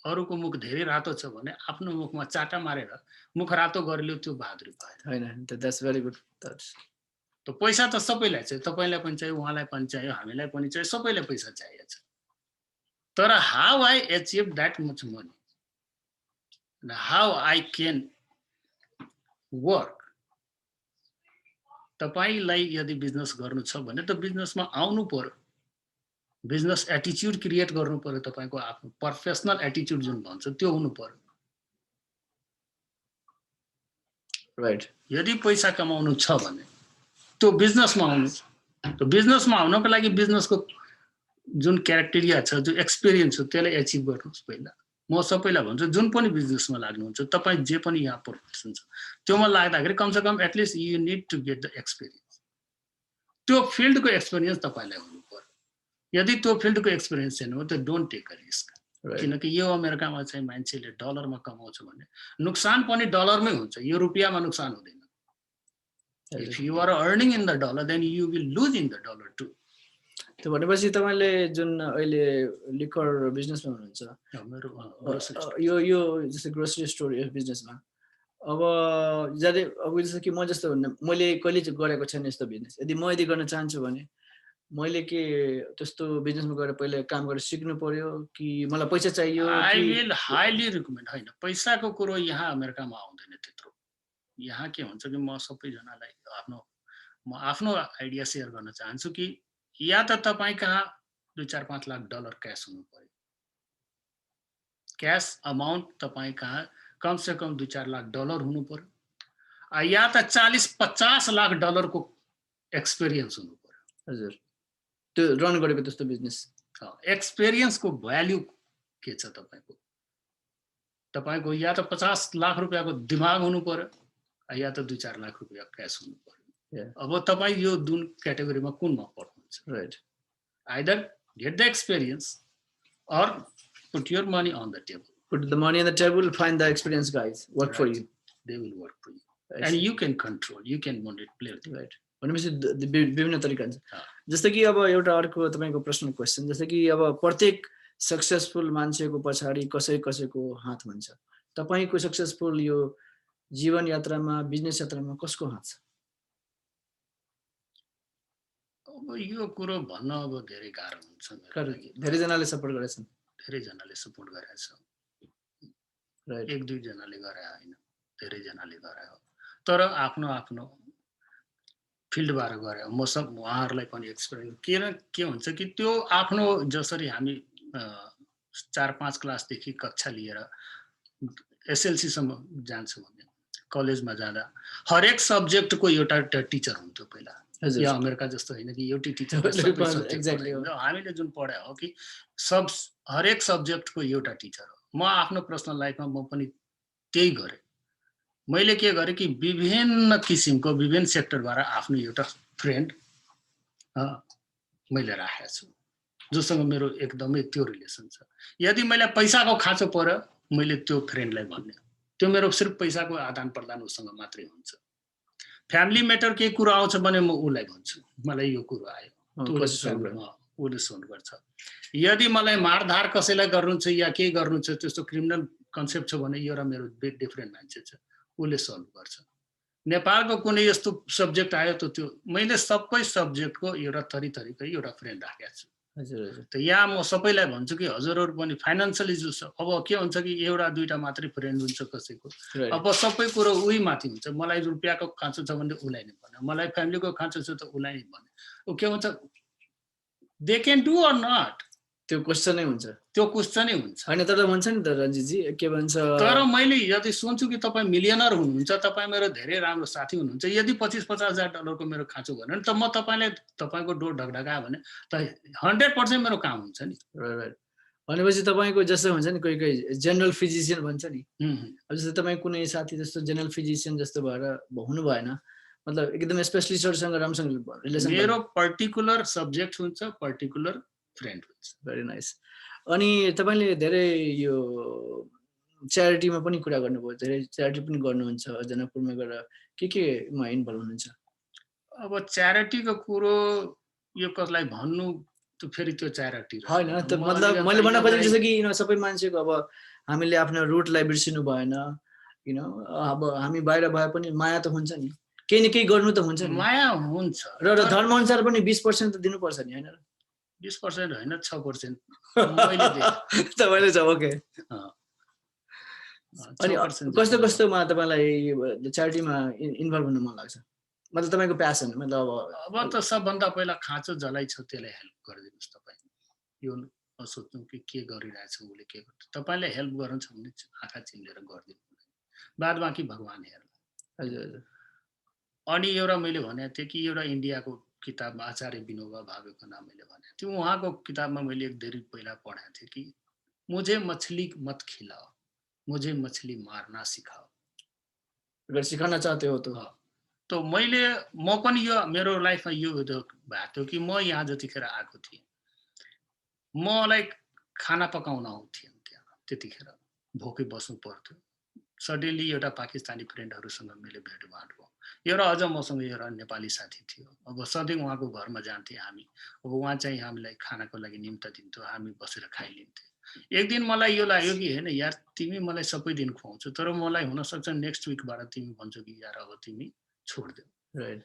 अरूको मुख धेरै रातो छ भने आफ्नो मुखमा चाटा मारेर मुख रातो गरिलो त्यो बहादुरी भएन. हैन. That's very good. त पैसा त सबैलाई चाहियो. तपाईलाई पनि चाहियो, उहाँलाई पनि चाहियो, हामीलाई पनि चाहियो, सबैलाई पैसा चाहिन्छ. तर how I achieve that much money and how I can work. तपाईलाई यदि बिजनेस गर्नु छ भने त बिजनेसमा आउनु पर्यो. बिजनेस एटिट्युड क्रिएट गर्नु पर्यो. तपाईको आफ्नो प्रोफेसनल एटिट्युड जुन भन्छ त्यो हुनु पर्यो. राइट. यदि पैसा कमाउनु छ भने त्यो बिजनेसमा आउनुस्. त्यो बिजनेसमा आउनको लागि बिजनेसको जुन क्यारेक्टेरिया छ, जो एक्सपिरियन्स छ त्यसलाई एचिभ गर्नुस् पहिला. म सबैलाई भन्छु जुन पनि बिजनेसमा लाग्नुहुन्छ तपाई जे पनि यहाँ प्रोफेसन छ त्योमा लाग्दाखेरि कम से कम at least you need to get the experience. त्यो फिल्डको एक्सपिरियन्स तपाईलाई हुनु पर्यो. यदि त्यो फिल्डको एक्सपिरियन्स छैन भने त डोन्ट टेक अ रिस्क. किनकि यो अमेरिकामा चाहिँ मान्छेले डलरमा कमाउँछ भने नुकसान पनि डलरमै हुन्छ. यो रुपियाँमा नुकसान हुँदैन. If you are earning in the dollar, then you will lose in the dollar too. त्यो भनेपछि तपाईले जुन अहिले लिकर बिजनेसमा हुनुहुन्छ यो जस्तै ग्रोसरी स्टोर बिजनेसमा अब ज्यादै अब जस्तो कि म जस्तो मैले कहिले गरेको छैन यस्तो बिजनेस. यदि म गर्न चाहन्छु भने मैले के त्यस्तो बिजनेसमा गएर पहिले काम गरेर सिक्नु पर्यो कि मलाई पैसा चाहियो? I will highly recommend. हैन, पैसाको कुरो यहाँ अमेरिकामा आउँदैन त्यत्रो. यहाँ के हुन्छ कि म सबैजनालाई म आफ्नो आइडिया शेयर गर्न चाहन्छु कि या त तपाई कहाँ 2-4-5 लाख डलर क्याश हुनु पर्यो. क्याश अमाउन्ट तपाई कहाँ कम से कम 2-4 लाख डलर हुनु पर्यो. या त 40-50 लाख डलरको एक्सपिरियन्स हुनु पर्यो. हजुर. त्यो रन गरेको त्यस्तो बिजनेस. एक्सपिरियन्सको भ्यालु के छ तपाईको? तपाईँको या त 50 लाख रुपियाँको दिमाग हुनु पर्यो या त 2-4 लाख रुपियाँ क्यास हुनु पर्यो। अब तपाईँ यो दुन क्याटेगोरीमा कुनमा पर्नुहुन्छ? Right. Either get the experience or put your money on the table. Put the money on the table, find the experienced guys, work for you. They will work for you. And you can control, you can manipulate. Right. भनेपछि विभिन्न तरिका हुन्छ। जस्तो कि अब एउटा अर्को तपाईको प्रश्न क्वेसन, जस्तो कि अब प्रत्येक सक्सेसफुल मान्छेको पछाडि कसैको हात हुन्छ। तपाईको सक्सेसफुल यो जीवन यात्रामा, बिजनेस यात्रामा कसको हात छ? अब यो कुरो भन्न अब धेरै गाह्रो हुन्छ। धेरै जनाले सपोर्ट गरेछन्। धेरै जनाले सपोर्ट गरेछ। राइट। 1-2 जनाले गरे हैन, धेरै जनाले गरे हो। तर आफ्नो आफ्नो फिल्डबाट गरे। म सब उहाँहरुलाई पनि एक्सपिरियन्स के हुन्छ कि त्यो आफ्नो जसरी हामी 4-5 क्लासदेखि कक्षा लिएर एसएलसी सम्म जान्छौँ भने कलेजमा जाँदा हरेक सब्जेक्टको एउटा टिचर हुन्थ्यो पहिला। या अमेरिका जस्तो हैन कि एउटै टिचर एक्ज्याक्टली हो। हामीले जुन पढाए हो कि हरेक सब्जेक्टको एउटा टिचर हो। म आफ्नो पर्सनल लाइफमा म पनि त्यही गरे। मैले के गरे कि विभिन्न किसिमको विभिन्न सेक्टरबाट आफ्नो एउटा फ्रेन्ड मैले राखेको छु, जोसँग मेरो एकदमै त्यो रिलेसन छ। यदि मैले पैसाको खाँचो पर्यो मैले त्यो फ्रेन्डलाई भन्ने, त्यो मेरो सिर्फ पैसाको आदान प्रदान उसँग मात्रै हुन्छ। फ्यामिली म्याटर केही कुरा आउँछ भने म उलाई भन्छु, मलाई यो कुरो आयो, उसले सोल्भ गर्छ। यदि मलाई मारधार कसैलाई गर्नु छ या केही गर्नु छ, त्यस्तो क्रिमिनल कन्सेप्ट छ भने एउटा मेरो डिफरेन्ट मान्छे छ, उसले सल्भ गर्छ। नेपालको कुनै यस्तो सब्जेक्ट आयो त त्यो मैले सबै सब्जेक्टको एउटा थरीको एउटा फ्रेन्ड राखेको छु। त यहाँ म सबैलाई भन्छु कि हजुरहरु पनि फाइनान्शियली जो छ, अब के हुन्छ कि एउटा दुईटा मात्रै फ्रेन्ड हुन्छ कसैको। अब सबै कुरो उही माथि हुन्छ। मलाई रुपियाँको खाँचो छ भने उलाई नै भन्ने, मलाई फ्यामिलीको खाँचो छ त उलाई नै भन्ने। ओ के हुन्छ, they can do or not, त्यो क्वेशनै हुन्छ। त्यो क्वेशनै हुन्छ। हैन तर भन्छ नि त रञ्जित जी, के भन्छ, तर मैले यदि सोच्छु कि तपाईँ मिलियनर हुनुहुन्छ, तपाईँ मेरो धेरै राम्रो साथी हुनुहुन्छ, यदि 25-50 हजार डलरको मेरो खाँचो भयो भने त म तपाईलाई तपाईको डोर ढकढकायो भने त 100% मेरो काम हुन्छ नि। राइट। भनेपछि तपाईको जस्तो हुन्छ नि कोही जनरल फिजिशियन भन्छ नि, अब जस्तो तपाईँ कुनै साथी जस्तो जनरल फिजिशियन जस्तो भएर हुनु भएन, मतलब एकदम स्पेशलिस्टहरुसँग राम्रोसँग रिलेसन। मेरो पर्टिकुलर सब्जेक्ट हुन्छ, पर्टिकुलर फ्रेन्ड हुन्छ। Very nice. अनि तपाईले धेरै यो च्यारिटीमा पनि कुरा गर्नुभयो, धेरै च्यारिटी पनि गर्नुहुन्छ जनकपुरमा गएर, केमा इन्भल्भ हुनुहुन्छ? अब च्यारिटीको कुरो यो कसलाई भन्नु त फेरि त्यो च्यारिटी हैन त, मतलब मैले भन्न खोजेको जस्तो कि सबै मान्छेको अब हामीले आफ्नो रुटलाई बिर्सिनु भएन, अब हामी बाहिर भए पनि माया त हुन्छ नि, केही न केही गर्नु त हुन्छ नि। माया हुन्छ र धर्म अनुसार पनि 20% त दिनुपर्छ नि, हैन र? 20% हैन, 6% मैले दिए। तपाईले छ, ओके। अनि कस्तो तपाईलाई च्यारिटीमा इन्भल्भ हुन मन लाग्छ? मतलब तपाईको प्यासन, मतलब अब त सबभन्दा पहिला खाँचो जलाई छ त्यसलाई हेल्प गरिदिनुस्। तपाईँ यो नसोच्नु कि के गरिरहेछ उसले, के गर्छ। तपाईले हेल्प गर्नु छ भने आँखा चिम्लेर गरिदिनु, बाद बाँकी भगवान हेर्नु। हजुर। अनि एउटा मैले भनेको थिएँ कि एउटा इन्डियाको किताबमा आचार्य विनोबा भावेको नाम मैले भनेको थिएँ, उहाँको किताबमा मैले एक धेरै पहिला पढाएको थिएँ कि मुझे मछली मत खिलाओ, मुझे मछली मार्ना सिकाओ। अगर सिकाउन चाहते हो तो म पनि यो मेरो लाइफमा यो भएको थियो कि म यहाँ जतिखेर आएको थिएँ, मलाई खाना पकाउन आउँथेन त्यहाँ, त्यतिखेर भोकै बस्नु पर्थ्यो। सडनली एउटा पाकिस्तानी फ्रेन्डहरुसँग मैले भेटघाट भयो। एउटा अझ मसँग एउटा नेपाली साथी थियो। अब सधैँ उहाँको घरमा जान्थेँ हामी। अब उहाँ चाहिँ हामीलाई खानाको लागि निम्ता दिन्थ्यो, हामी बसेर खाइलिन्थ्यो। एक दिन मलाई यो लाग्यो कि हैन यार, तिमी मलाई सबै दिन खुवाउँछौ, तर मलाई हुन सक्छ नेक्स्ट विकबाट तिमी भन्छौ कि यार अब तिमी छोड्देऊ। राइट।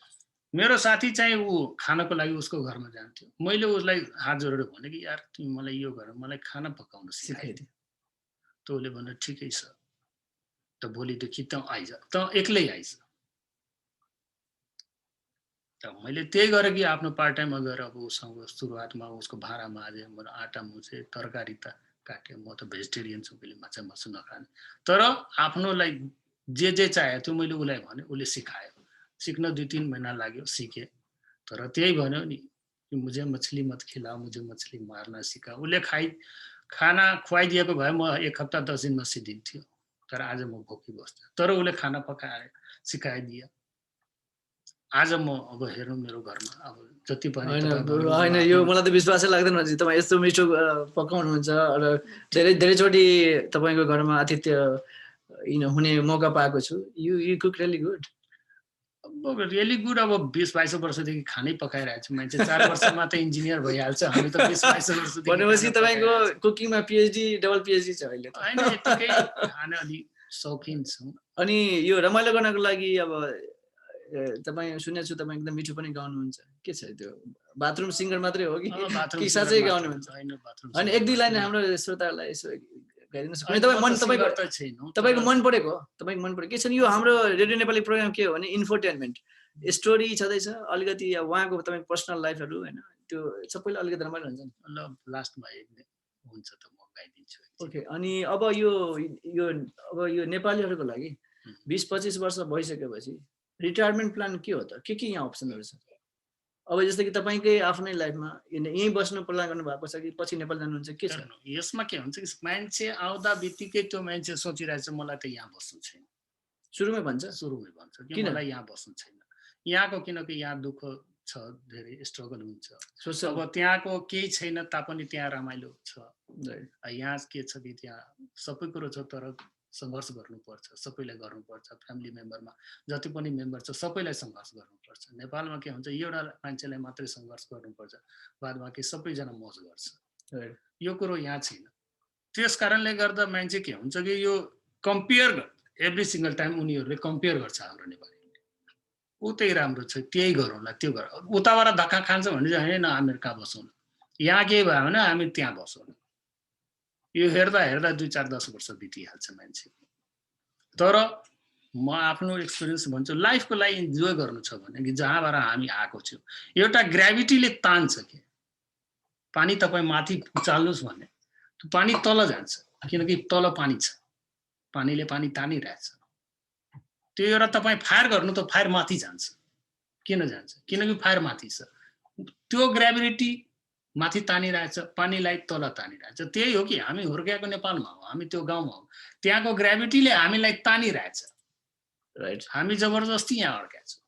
मेरो साथी चाहिँ ऊ खानको लागि उसको घरमा जान्थ्यो। मैले उसलाई हात जोडेर भने कि यार तिमी मलाई यो गर, मलाई खाना पकाउन सिकाइदे। त उसले भन्यो ठिकै छ, त भोलिदेखि त आइज, त एक्लै आइज। त मैले त्यही गरेँ कि आफ्नो पार्ट टाइममा गएर अब उसँग सुरुवातमा उसको भाँडा माझेँ, मैले आटा मुछेँ, तरकारी त काटेँ। म त भेजिटेरियन छु, मैले माछा मासु नखाने, तर आफ्नोलाई जे चाह्यो त्यो मैले उसलाई भने, उसले सिकायो। सिक्न 2-3 महिना लाग्यो, सिकेँ। तर त्यही भन्यो नि कि मुझे मछली मत खिलाओ, मुझे मछली मार्ना सिकाओ। उसले खाना खुवाइदिएको भए म 1 हप्ता 10 दिनमा सिद्धिन्थ्यो। तर आज म भोकी बस्छु। तर उसले खाना पकाएर सिकाइदियो। आज म अब हेर्नु मेरो घरमा अब जति पनि होइन यो मलाई त विश्वासै लाग्दैन तपाईँ यस्तो मिठो पकाउनुहुन्छ र धेरैचोटि तपाईँको घरमा आतिथ्य हुने मौका पाएको छु। You cook really good. अब रियली गुड। अब 20-22 वर्षदेखि खानै पकाइरहेको छु मान्छे। 4 वर्षमा त इन्जिनियर भइहाल्छ। हामी त 20-22 वर्षदेखि भनेपछि तपाईँको कुकिङमा पिएचडी डबल पिएचडी छ अहिले त। होइन यतिकै खान अलि शौकिन छु। अनि यो रमाइलो गर्नको लागि अब तपाईँ सुनेको छु तपाईँ एकदम मिठो पनि गाउनुहुन्छ। के छ त्यो बाथरुम सिङ्गर मात्रै हो कि साँच्चै गाउनुहुन्छ? अनि एक दुई लाइन हाम्रो श्रोताहरूलाई यसो तपाईँको मन परेको तपाईँको मन परेको के छ नि? यो हाम्रो रेडियो नेपाली प्रोग्राम के हो भने इन्फोटेनमेन्ट स्टोरी छँदैछ अलिकति उहाँको तपाईँको पर्सनल लाइफहरू होइन त्यो सबैलाई अलिकति रमाइलो हुन्छ नि। ल लास्टमा हुन्छ त म गाइदिन्छु। ओके। अनि अब यो नेपालीहरूको लागि 20-25 वर्ष भइसकेपछि रिटायरमेन्ट प्लान के हो त? के यहाँ अप्सनहरू छ? अब जस्तै कि तपाईँकै आफ्नै लाइफमा यहीँ बस्नु प्लान गर्नु भएको छ कि पछि नेपाल जानुहुन्छ? के छ यसमा? के हुन्छ कि मान्छे आउँदा बित्तिकै त्यो मान्छे सोचिरहेछ मलाई त यहाँ बस्नु छैन। सुरुमै भन्छ कि मलाई यहाँ बस्नु छैन। यहाँको किनकि यहाँ दुःख छ, धेरै स्ट्रगल हुन्छ। अब त्यहाँको केही छैन तापनि त्यहाँ रमाइलो छ। यहाँ के छ कि त्यहाँ सबै कुरो छ तर सङ्घर्ष गर्नुपर्छ। सबैलाई गर्नुपर्छ। फ्यामिली मेम्बरमा जति पनि मेम्बर छ सबैलाई सङ्घर्ष गर्नुपर्छ। नेपालमा के हुन्छ एउटा मान्छेलाई मात्रै सङ्घर्ष गर्नुपर्छ, बाद बाँकी सबैजना मौज गर्छ। यो कुरो यहाँ छैन। त्यस कारणले गर्दा मान्छे के हुन्छ कि यो कम्पेयर एभ्री सिङ्गल टाइम उनीहरूले कम्पेयर गर्छ हाम्रो नेपालीले। ऊ त्यही राम्रो छ त्यही गरौँला त्यो गर। उताबाट धक्का खान्छ भने चाहिँ होइन अमेरिका बसौँ, यहाँ केही भयो भने हामी त्यहाँ बसौँ। यो हेर्दा 2-4-10 वर्ष बितिहाल्छ मान्छे। तर म आफ्नो एक्सपिरियन्स भन्छु लाइफको लागि इन्जोय गर्नु छ भने कि जहाँबाट हामी आएको छौँ एउटा ग्राभिटीले तान्छ के पानी तपाईँ माथि उचाल्नुहोस् भने त्यो पानी तल जान्छ किनकि तल पानी छ। पानीले पानी तानिरहेछ। त्यो एउटा तपाईँ फायर गर्नु त फायर माथि जान्छ। किन जान्छ? किनकि फायर माथि छ। त्यो ग्राभिटी माथि तानिरहेछ, पानीलाई तल तानिरहेछ। त्यही हो कि हामी हुर्केको नेपालमा हो, हामी त्यो गाउँमा हो, त्यहाँको ग्राभिटीले हामीलाई तानिरहेछ। राइट। हामी जबरजस्ती यहाँ अड्केका छौँ।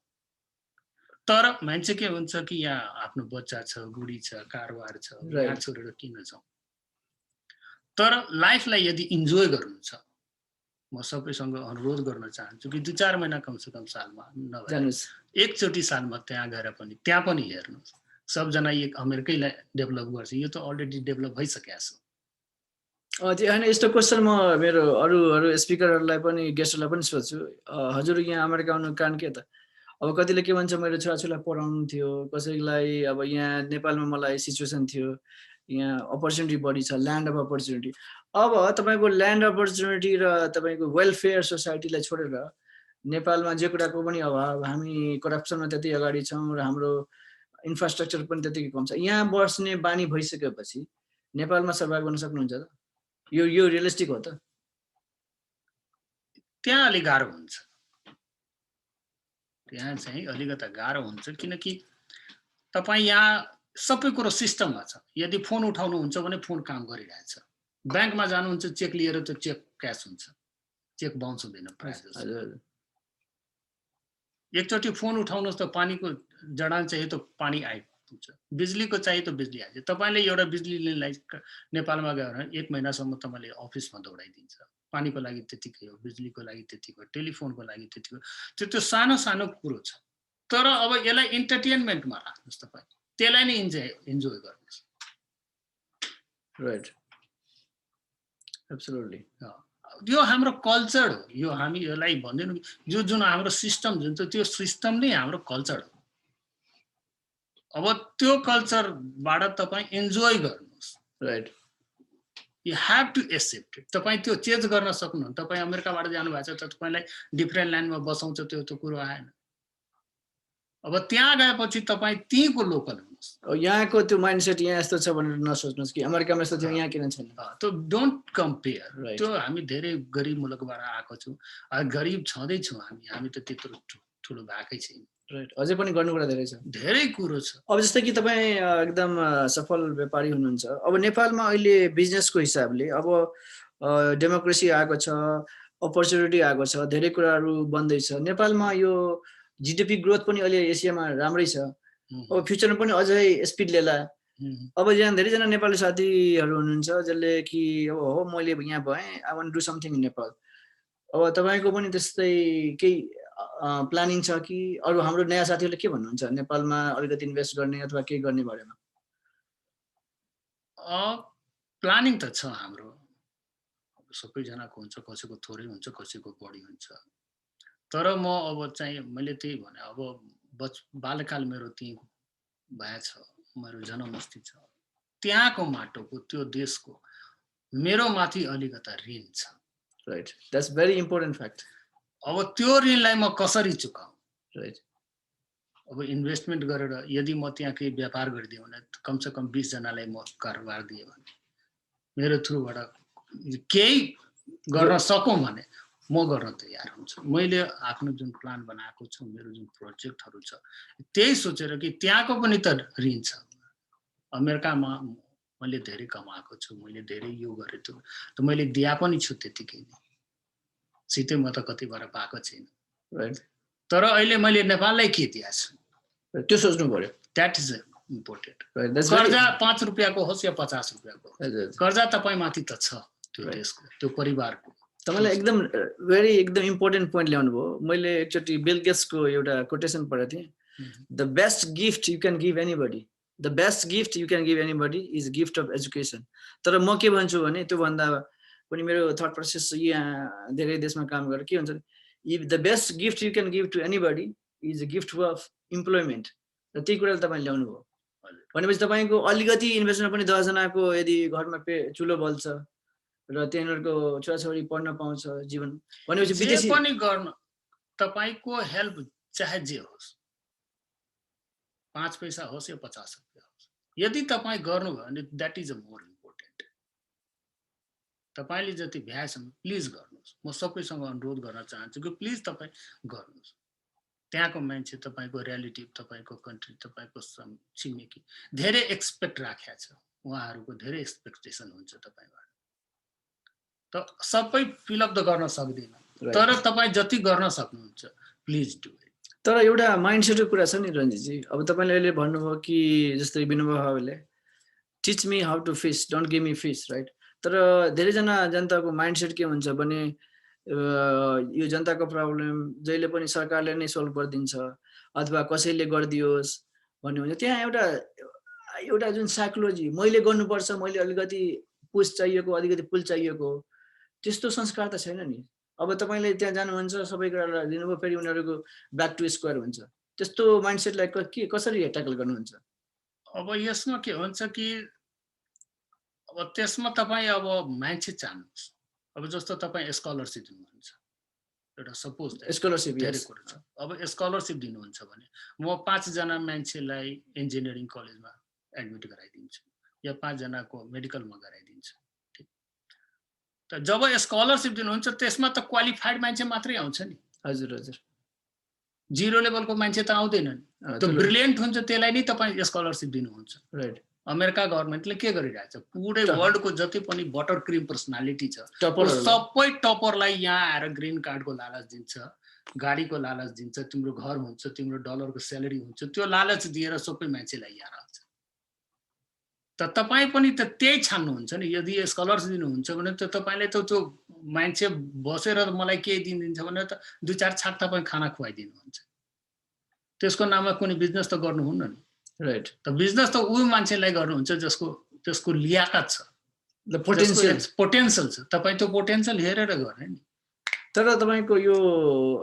तर मान्छे के हुन्छ कि यहाँ आफ्नो बच्चा छ, बुढी छ, कारोबार छ, यहाँ छोडेर किन जाउँ? तर लाइफलाई यदि इन्जोय गर्नु छ म सबैसँग अनुरोध गर्न चाहन्छु कि 2-4 महिना कमसेकम सालमा नभए एकचोटि सालमा त्यहाँ गएर पनि त्यहाँ पनि हेर्नुहोस्। सबजना एक अमेरिकैलाई डेभलप गर्छ, यो त अलरेडी डेभलप भइसकेको छ। होइन यस्तो क्वेसन म मेरो अरू स्पिकरहरूलाई पनि गेस्टहरूलाई पनि सोध्छु। हजुर यहाँ अमेरिका आउनु कारण के त? अब कतिले के भन्छ मेरो छोराछोरीलाई पढाउनु थियो, कसैलाई अब यहाँ नेपालमा मलाई सिचुएसन थियो, यहाँ अपर्च्युनिटी बढी छ, ल्यान्ड अफ अपर्च्युनिटी। अब तपाईँको ल्यान्ड अपर्च्युनिटी र तपाईँको वेलफेयर सोसाइटीलाई छोडेर नेपालमा जे कुराको पनि अभाव, हामी करप्सनमा त्यति अगाडि छौँ र हाम्रो इन्फ्रास्ट्रक्चर पनि त्यतिकै कम छ। यहाँ बस्ने बानी भइसकेपछि नेपालमा सर्भाइभ गर्न सक्नुहुन्छ त? यो रियलिस्टिक हो त? त्यहाँ अलिक गाह्रो हुन्छ। त्यहाँ चाहिँ अलिकता गाह्रो हुन्छ किनकि तपाईँ यहाँ सबै कुरो सिस्टममा छ। यदि फोन उठाउनुहुन्छ भने फोन काम गरिरहेछ। ब्याङ्कमा जानुहुन्छ चेक लिएर त चेक क्यास हुन्छ, चेक बाउन्स हुँदैन प्रायः जस्तो। एकचोटि फोन उठाउनुहोस् त पानीको जडान चाहियो त पानी आइपुग्छ, बिजुलीको चाहियो त बिजुली आइन्छ। तपाईँले एउटा बिजुली लिनलाई नेपालमा गयो भने 1 महिनासम्म तपाईँले अफिसमा दौडाइदिन्छ। पानीको लागि त्यतिकै हो, बिजुलीको लागि त्यतिकै हो, टेलिफोनको लागि त्यतिकै हो। त्यो सानो सानो कुरो छ। तर अब यसलाई इन्टरटेनमेन्टमा राख्नुहोस्, तपाईँ त्यसलाई नै इन्जोय गर्नुहोस्। Right, absolutely. यो हाम्रो कल्चर हो। यो हामी यसलाई भन्दैनौँ यो जुन हाम्रो सिस्टम जुन छ त्यो सिस्टम नै हाम्रो कल्चर हो। अब त्यो कल्चरबाट तपाईँ इन्जोय गर्नुहोस्। Right, you have to accept it. तपाईँ त्यो चेन्ज गर्न सक्नुहुन्न। तपाईँ अमेरिकाबाट जानुभएको छ त तपाईँलाई डिफ्रेन्ट ल्यान्डमा बसाउँछ, त्यो कुरो आएन। अब त्यहाँ गएपछि तपाईँ त्यहीँको लोकल हुनुहोस्। यहाँको त्यो माइन्डसेट यहाँ यस्तो छ भनेर नसोच्नुहोस् कि अमेरिकामा यस्तो थियो यहाँ किन छैन। त्यो डोन्ट कम्पेयर। त्यो हामी धेरै गरिब मुलुकबाट आएको छौँ, गरिब छँदैछौँ हामी त त्यत्रो ठुलो भएकै छैन। राइट, अझै पनि गर्नु कुरा धेरै छ, धेरै कुरो छ। अब जस्तै कि तपाईँ एकदम सफल व्यापारी हुनुहुन्छ। अब नेपालमा अहिले बिजनेसको हिसाबले अब डेमोक्रेसी आएको छ, अपर्च्युनिटी आएको छ, धेरै कुराहरू बन्दैछ। नेपालमा यो जीडीपी ग्रोथ पनि अहिले एसियामा राम्रै छ। अब फ्युचरमा पनि अझै स्पिड लिएला। अब यहाँ धेरैजना नेपाली साथीहरू हुनुहुन्छ जसले कि अब हो मैले यहाँ भएँ, I want do something in Nepal. अब तपाईँको पनि त्यस्तै केही प्लानिङ छ कि? अरू हाम्रो नयाँ साथीहरूले के भन्नुहुन्छ नेपालमा अलिकति इन्भेस्ट गर्ने अथवा केही गर्ने बारेमा? प्लानिङ त छ हाम्रो, सबैजनाको हुन्छ, कसैको थोरै हुन्छ, कसैको बढी हुन्छ। तर म अब चाहिँ मैले त्यही भने, अब बाल्यकाल मेरो त्यहीँ भएछ, मेरो जन्मस्थी छ, त्यहाँको माटोको त्यो देशको मेरो माथि अलिकता ऋण छ। Right, that's very important fact. अब त्यो ऋणलाई म कसरी चुकाऊ? राइट, अब इन्भेस्टमेन्ट गरेर यदि म त्यहाँ केही व्यापार गरिदिएँ भने कमसेकम 20 जनालाई म कारोबार दिएँ भने, मेरो थ्रुबाट केही गर्न सकौँ भने म गर्न तयार हुन्छु। मैले आफ्नो जुन प्लान बनाएको छु, मेरो जुन प्रोजेक्टहरू छ, त्यही सोचेर कि त्यहाँको पनि त ऋण छ। अमेरिकामा मैले धेरै कमाएको छु, मैले धेरै यो गरेको छु, त मैले दिया पनि छु त्यतिकै नै, सिधै म त कतिबाट पाएको छैन। राइट, तर अहिले मैले नेपाललाई के दिएको छु त्यो सोच्नु पर्यो। That is important. Right, कर्जा 5 रुपियाँको होस् या 50 रुपियाँको, हजुर, कर्जा तपाईँमाथि त छ, त्यो देशको, त्यो परिवारको। तपाईँले एकदम एकदम इम्पोर्टेन्ट पोइन्ट ल्याउनु भयो। मैले एकचोटि बिल गेट्सको एउटा कोटेसन पढेको थिएँ, the best gift you can give anybody, the best gift you can give anybody is gift of education. तर म के भन्छु भने त्योभन्दा पनि मेरो थट प्रोसेस यहाँ धेरै देशमा काम गरेर के हुन्छ, if the best gift you can give to anybody is a gift of employment. र त्यही कुराले तपाईँले ल्याउनु भयो भनेपछि तपाईँको अलिकति इन्भेस्टमेन्ट पनि 10 जनाको यदि घरमा चुलो बल्छ र तिनीहरूको छोराछोरी पढ्न पाउँछ जीवन भनेपछि विदेशी पनि गर्न तपाईको हेल्प चाहे जे होस्, 5 पैसा होस् या 50 रुपियाँ होस्, यदि तपाईँ गर्नुभयो भने that is a more important. तपाईँले जति भ्याएसम्म प्लिज गर्नुहोस्। म सबैसँग अनुरोध गर्न चाहन्छु कि प्लिज तपाईँ गर्नुहोस्। त्यहाँको मान्छे, तपाईँको रियालिटी, तपाईँको कन्ट्री, तपाईँको छिमेकी धेरै एक्सपेक्ट राखेको छ, उहाँहरूको धेरै एक्सपेक्टेसन हुन्छ तपाईँबाट। त सबै फिलअप त गर्न सक्दैन, तर तपाईँ जति गर्न सक्नुहुन्छ प्लिज डु इट। तर एउटा माइन्डसेटको कुरा छ नि रञ्जितजी, अब तपाईँले अहिले भन्नुभयो कि जस्तै विनोबाले teach me how to fish, don't give me fish, right? तर धेरैजना जनताको माइन्डसेट के हुन्छ भने यो जनताको प्रब्लम जहिले पनि सरकारले नै सोल्भ गरिदिन्छ अथवा कसैले गरिदियोस् भन्ने हुन्छ। त्यहाँ एउटा जुन साइकोलोजी मैले गर्नुपर्छ, मैले अलिकति पुस चाहिएको, अलिकति पुल चाहिएको, त्यस्तो संस्कार त छैन नि। अब तपाईँले त्यहाँ जानुहुन्छ, सबै कुरालाई दिनुभयो, फेरि उनीहरूको ब्याक टु स्क्वायर हुन्छ। त्यस्तो माइन्डसेटलाई कसरी ट्याकल गर्नुहुन्छ? अब यसमा के हुन्छ कि अब त्यसमा तपाईँ अब मान्छे चाहनुहोस्। अब जस्तो तपाईँ स्कलरसिप दिनुहुन्छ, एउटा सपोज स्कलरसिप धेरै कुरो छ। अब स्कलरसिप दिनुहुन्छ भने म 5 जना मान्छेलाई इन्जिनियरिङ कलेजमा एडमिट गराइदिन्छु या 5 जनाको मेडिकलमा गराइदिन्छु। त जब स्कलरसिप दिनुहुन्छ त्यसमा त क्वालिफाइड मान्छे मात्रै आउँछ नि। हजुर हजुर, जिरो लेभलको मान्छे त आउँदैन नि। त्यो ब्रिलियन्ट हुन्छ, त्यसलाई नै तपाईँ स्कलरसिप दिनुहुन्छ। राइट। अमेरिका गभर्मेन्टले के गरिरहेछ, पुरै वर्ल्डको जति पनि बटर क्रिम पर्सनालिटी छ सबै टपरलाई यहाँ आएर ग्रिन कार्डको लालच दिन्छ, गाडीको लालच दिन्छ, तिम्रो घर हुन्छ, तिम्रो डलरको स्यालेरी हुन्छ, त्यो लालच दिएर सबै मान्छेलाई यहाँ राख्छ। त तपाईँ पनि त त्यही छान्नुहुन्छ नि। यदि स्कलरसिप दिनुहुन्छ भने त तपाईँले त त्यो मान्छे बसेर मलाई केही दिन्छ भने त 2-4 छाक तपाईँ खाना खुवाइदिनुहुन्छ। त्यसको नाममा कुनै बिजनेस त गर्नुहुन्न नि। राइट। त बिजनेस त ऊ मान्छेलाई गर्नुहुन्छ जसको लियाकत छ, पोटेन्सियल छ। तपाईँ त्यो पोटेन्सियल हेरेर गर्ने नि। तर तपाईँको यो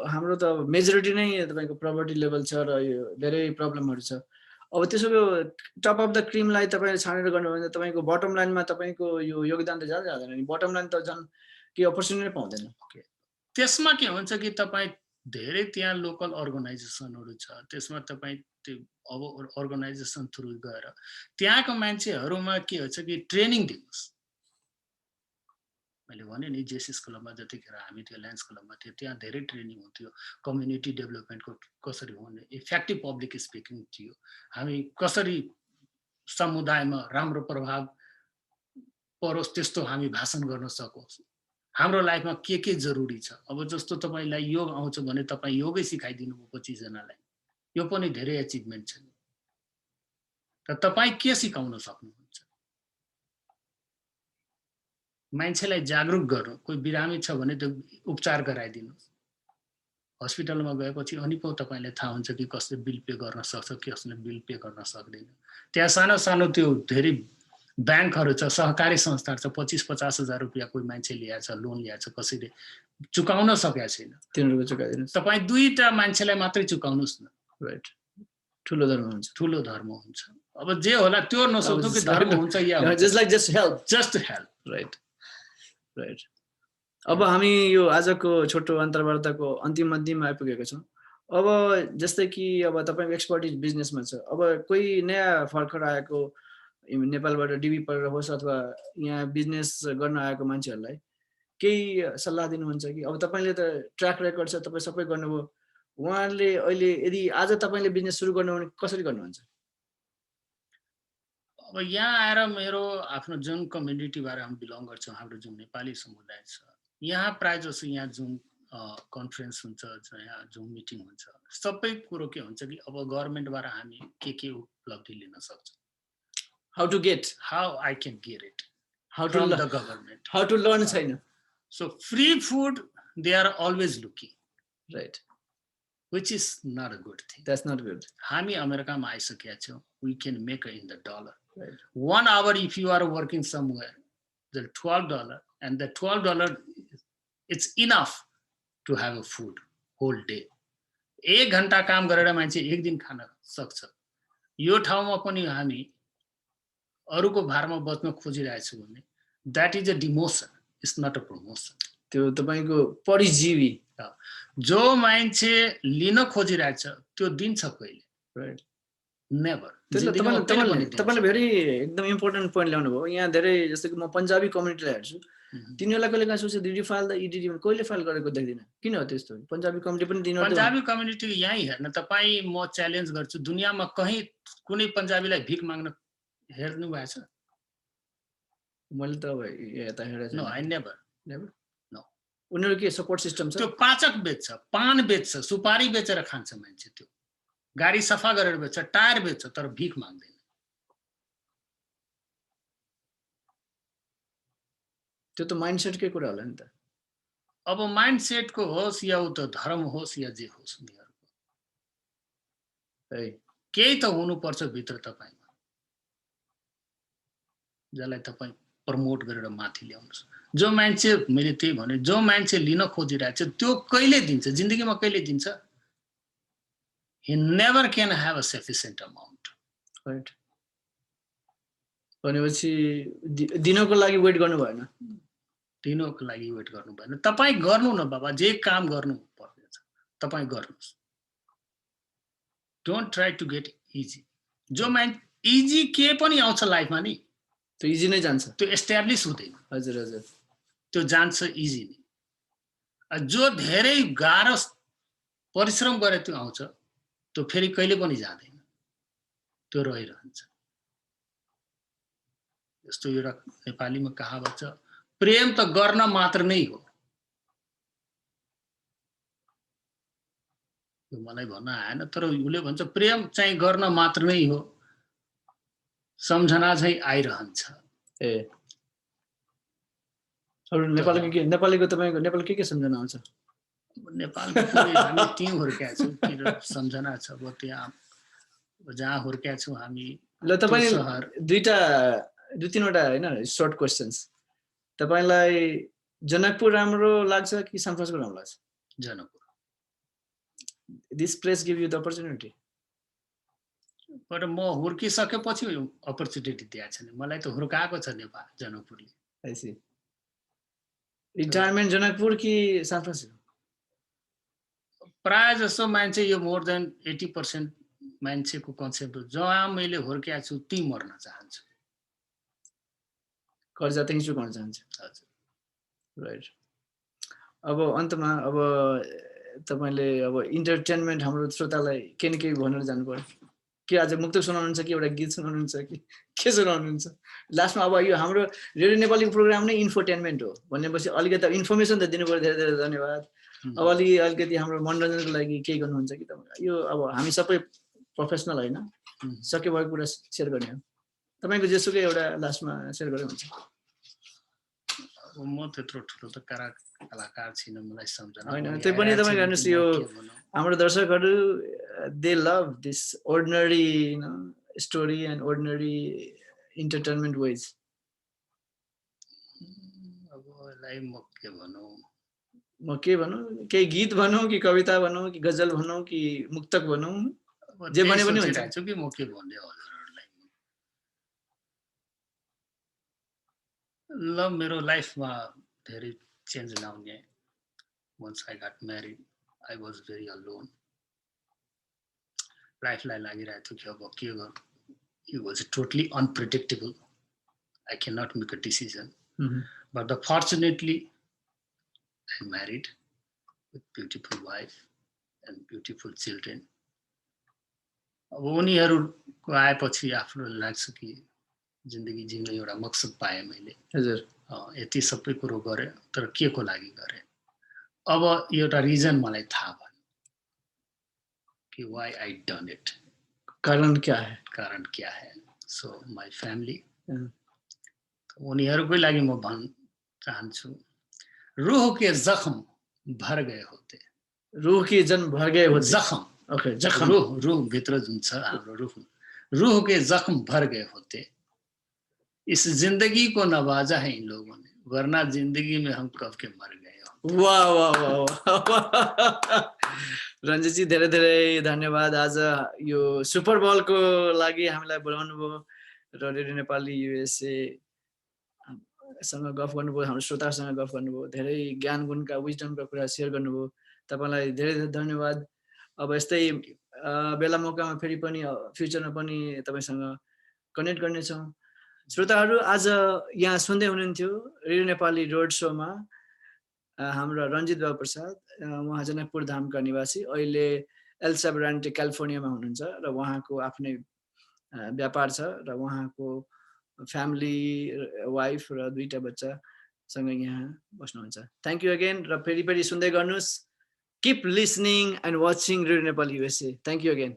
हाम्रो त मेजोरिटी नै तपाईँको प्रपर्टी लेभल छ र यो धेरै प्रब्लमहरू छ। अब त्यसको टप अफ द क्रिमलाई तपाईले छानेर गर्नु भने तपाईँको बटम लाइनमा तपाईँको यो योगदान त जाँदैन नि। बटम लाइन त झन् के अपर्च्युनिटी पाउँदैन। त्यसमा के हुन्छ कि तपाईँ धेरै त्यहाँ लोकल अर्गनाइजेसनहरू छ, त्यसमा तपाईँ त्यो अब अर्गनाइजेसन थ्रु गएर त्यहाँको मान्छेहरूमा के हुन्छ कि ट्रेनिङ दिनुहोस्। मैले भने नि जेसिस क्लबमा जतिखेर हामी त्यो ल्यान्स क्लबमा थियो, त्यहाँ धेरै ट्रेनिङ हुन्थ्यो। कम्युनिटी डेभलपमेन्टको कसरी हुने, इफेक्टिभ पब्लिक स्पिकिङ थियो, हामी कसरी समुदायमा राम्रो प्रभाव परोस् त्यस्तो हामी भाषण गर्न सकोस्, हाम्रो लाइफमा के जरुरी छ। अब जस्तो तपाईलाई योग आउँछ भने तपाई योगै सिकाइदिनु भयो 25 जनालाई, यो पनि धेरै अचिभमेन्ट छ। त तपाई के सिकाउन सक्नुहुन्छ? मान्छेलाई जागरुक गर्नु। कोही बिरामी छ भने त्यो उपचार गराइदिनुस्। हस्पिटलमा गएपछि अनि पो तपाईलाई थाहा हुन्छ कि कसले बिल पे गर्न सक्छ, कसले बिल पे गर्न सक्दैन। त्यहाँ सानो सानो त्यो धेरै ब्याङ्कहरू छ, सहकारी संस्थाहरू छ, 25-50 हजार रुपियाँ कोही मान्छे ल्याएको छ, लोन ल्याएको छ, कसैले चुकाउन सकेको छैन, तिनीहरुको चुकाइदिनुस्। तपाई 2टा मान्छेलाई मात्रै चुकाउनुस् न। राइट, ठुलो धर्म हुन्छ। ठुलो धर्म हुन्छ। अब जे होला त्यो नसोच्नु कि धर्म हुन्छ या हुन्छ। Just like just help, just help. Right right. अब हामी यो आजको छोटो अन्तर्वार्ताको अन्तिममा आइपुगेका छौँ। अब जस्तै कि अब तपाईको एक्सपर्टिज बिजनेसमा छ, अब कोही नयाँ भर्खर आएको नेपालबाट डिबी पढेर होस् अथवा यहाँ बिजनेस गर्न आएको मान्छेहरूलाई केही सल्लाह दिनुहुन्छ कि? अब तपाईले त ट्र्याक रेकर्ड छ, तपाई सबै गर्नुभयो, उहाँहरूले अहिले यदि आज तपाईले बिजनेस सुरु गर्नु भने कसरी गर्नुहुन्छ? अब यहाँ आएर मेरो आफ्नो जुन कम्युनिटीबाट हामी बिलङ गर्छौँ, हाम्रो जुन नेपाली समुदाय छ, यहाँ प्राय जसो यहाँ जुन कन्फरेन्स हुन्छ, यहाँ जुन मिटिङ हुन्छ, सबै कुरो के हुन्छ कि अब गभर्नमेन्टबाट हामी के उपलब्धि लिन सक्छौँ। How to get, how I can get it how to from the government, how to learn छैन। So free food they are always looking, right, which is not a good thing. That's not good. हामी अमेरिकामा आइसकेका छौँ, we can make it in the dollar. Right. 1 hour if you are working somewhere, the $12, and the $12 it's enough to have a food whole day. 1 घण्टा काम गरेर मान्छे 1 दिन खान सक्छ। यो ठाउँमा पनि हामी अरूको भारमा बच्न खोजिरहेछौँ भने that is a demotion, it's not a promotion. त्यो तपाईको परिजीवी जो मान्छे लिन खोजिरहेछ त्यो दिन्छ कहिले? Right, never. तपाईले भेरी एकदम इम्पोर्टेन्ट पोइन्ट ल्याउनु भयो। यहाँ धेरै जस्तो कि म पन्जाबी कम्युनिटीलाई हेर्छु, तिनीहरूलाई कहिले काहीँ सोच्छ डिडी फाइल द इडिडी कहिले फाइल गरेको देख्दिनँ। किन हो त्यस्तो? पन्जाबी कम्युनिटी पनि दिनु, पन्जाबी कम्युनिटी यहीँ हेर्न तपाई म च्यालेन्ज गर्छु, दुनियाँमा कहीँ कुनै पन्जाबीलाई भिख माग्न हेर्नु भएको छ? मैले त यता हेरेको छु। No, I never. नो। उनीहरु के सपोर्ट सिस्टम छ? त्यो पाचक बेच्छ, पान बेच्छ, सुपारी बेचेर खान्छ मान्छे, त्यो गाडी सफा गरेर बेच्छ, टायर बेच्छ, तर भिख माग्दैन। त्यो त माइन्डसेटकै कुरा होला नि त। अब माइन्डसेटको होस् या उ त धर्म होस् या जे होस्, उनीहरुको है केही त हुनुपर्छ भित्र तपाईमा, जसलाई तपाई प्रमोट गरेर माथि ल्याउनुस्। जो मान्छे, मैले त्यही भने, जो मान्छे लिन खोजिरहेछ त्यो कहिले दिन्छ? जिन्दगीमा कहिले दिन्छ? He never can have a sufficient amount. Right. भनेपछि दिनको लागि वेट गर्नु भएन। दिनको लागि वेट गर्नु भएन। तपाई गर्नु न बाबा, जे काम गर्नु पर्छ तपाई गर्नुस्। Don't try to get easy. जो मान्छे इजी के पनि आउँछ लाइफमा नि, त्यो इजी नै जान्छ, त्यो एस्टाब्लिश हुँदैन। हजुर हजुर, त्यो जान्छ इजी नै। जो धेरै गाह्रो परिश्रम गरे त्यो आउँछ, त्यो फेरि कहिले पनि जाँदैन, त्यो रहिरहन्छ। यस्तो एउटा नेपालीमा कहावत छ, प्रेम त गर्न मात्र नै हो। यो मलाई भन्न आएन, तर उसले भन्छ प्रेम चाहिँ गर्न मात्र नै हो, सम्झना चाहिँ आइरहन्छ। ए नेपालीको तपाईको नेपाल के सम्झना आउँछ? नेपालको हामी त्यहीँ हुर्क्या छौँ, किन सम्झना छ? अब त्यहाँ जहाँ हुर्क्या छौँ हामी। ल तपाईँ दुई तीनवटा हैन सर्ट क्वेशन्स। तपाईलाई जनकपुर राम्रो लाग्छ कि सान फ्रान्सिस्को राम्रो लाग्छ? Janakpur. This place give you the opportunity. But म हुर्किसकेपछि अपर्च्युनिटी दिएको छैन, मलाई त हुर्काएको छ नेपाल जनकपुरले। I see. रिटायरमेन्ट जनकपुर कि सान फ्रान्सिस्को? प्राय जसो मान्छे, यो मोर देन 80% मान्छेको कन्सेप्ट हो, जहाँ मैले हुर्किया छु त्यहीँ मर्न चाहन्छु। कर्जा त्यहीँ चुकाउन चाहन्छु। हजुर, राइट। अब अन्तमा अब तपाईले अब इन्टरटेनमेन्ट हाम्रो श्रोतालाई के न केही भनेर जानु पर्यो। के आज मुक्तक सुनाउनुहुन्छ कि एउटा गीत सुनाउनुहुन्छ कि के सुनाउनुहुन्छ? लास्टमा अब यो हाम्रो रेडियो नेपालीको प्रोग्राम नै इन्फोटेनमेन्ट हो भनेपछि अलिकति इन्फर्मेसन त दिनु पर्यो। धेरै धेरै धन्यवाद। अब अलिकति हाम्रो मनोरञ्जनको लागि केही गर्नुहुन्छ कि तपाईँ? यो अब हामी सबै प्रोफेसनल होइन, सके भएको कुरा सेयर गर्ने हो। तपाईँको जेसुकै एउटा लास्टमा सेयर गरे हुन्छ। म त्यत्रो ठुलो त कलाकार छैन, मलाई सम्झना होइन त्यही पनि तपाईँ गर्नुहोस्। यो हाम्रो दर्शकहरू they love this ordinary story and ordinary entertainment ways. अब यसलाई म के भनौँ, म के भनौँ, केही गीत भनौँ कि कविता भनौँ कि गजल भनौँ कि मुक्तक भनौँ, जे भने पनि हुन्छ। कि म के भन्ने हजुरहरूलाई। ल मेरो लाइफमा धेरै चेन्ज ल्याउने, once I got married, I was very alone. लाइफलाई लागिरहेको थियो कि अब के गर्नु, it was totally unpredictable. I cannot make a decision. But fortunately, I married with beautiful wife and beautiful children. अब उनीहरूको आएपछि आफ्नो लाग्छ कि जिन्दगी जिउने एउटा मकसद पाएँ मैले। हजुर यति सबै कुरो गरेँ, तर के को लागि गरेँ? अब एउटा रिजन मलाई थाहा भयो कि why I done it. कारण क्या है? कारण क्या है? So my family, उनीहरूकै लागि म भन्न चाहन्छु, रूह के जख्म भर गए होते। रूह के जन्म भर गए होते। जख्म, ओके, जख्म। रूह भित्र जुन छ हाम्रो रूह के जख्म भर गए होते। इस जिंदगी को नवाजा है इन लोगों ने, वरना जिंदगी में हम कब के मर गए होते। वाह वाह वाह। रञ्जित जी धेरै धेरै धन्यवाद। आज यो सुपर बलको लागि हामीलाई बोलाउनु भयो र रेडियो नेपाली युएसए सँग गफ गर्नुभयो, हाम्रो श्रोतासँग गफ गर्नुभयो, धेरै ज्ञान गुणका विजडमका कुरा सेयर गर्नुभयो। तपाईलाई धेरै धेरै धन्यवाद। अब यस्तै बेला मौकामा फेरि पनि फ्युचरमा पनि तपाईसँग कनेक्ट गर्नेछौँ। श्रोताहरू आज यहाँ सुन्दै हुनुहुन्थ्यो रेडियो नेपाली रोड सोमा हाम्रो रञ्जित बाबु प्रसाद। उहाँ जनकपुर धामका निवासी, अहिले एल साब्रान्टे क्यालिफोर्नियामा हुनुहुन्छ र उहाँको आफ्नै व्यापार छ र उहाँको फ्यामिली, वाइफ र 2टा बच्चासँग यहाँ बस्नुहुन्छ। थ्याङ्क यू अगेन र फेरि फेरि सुन्दै गर्नुहोस्। Keep listening and watching Radio Nepal USA. Thank you again.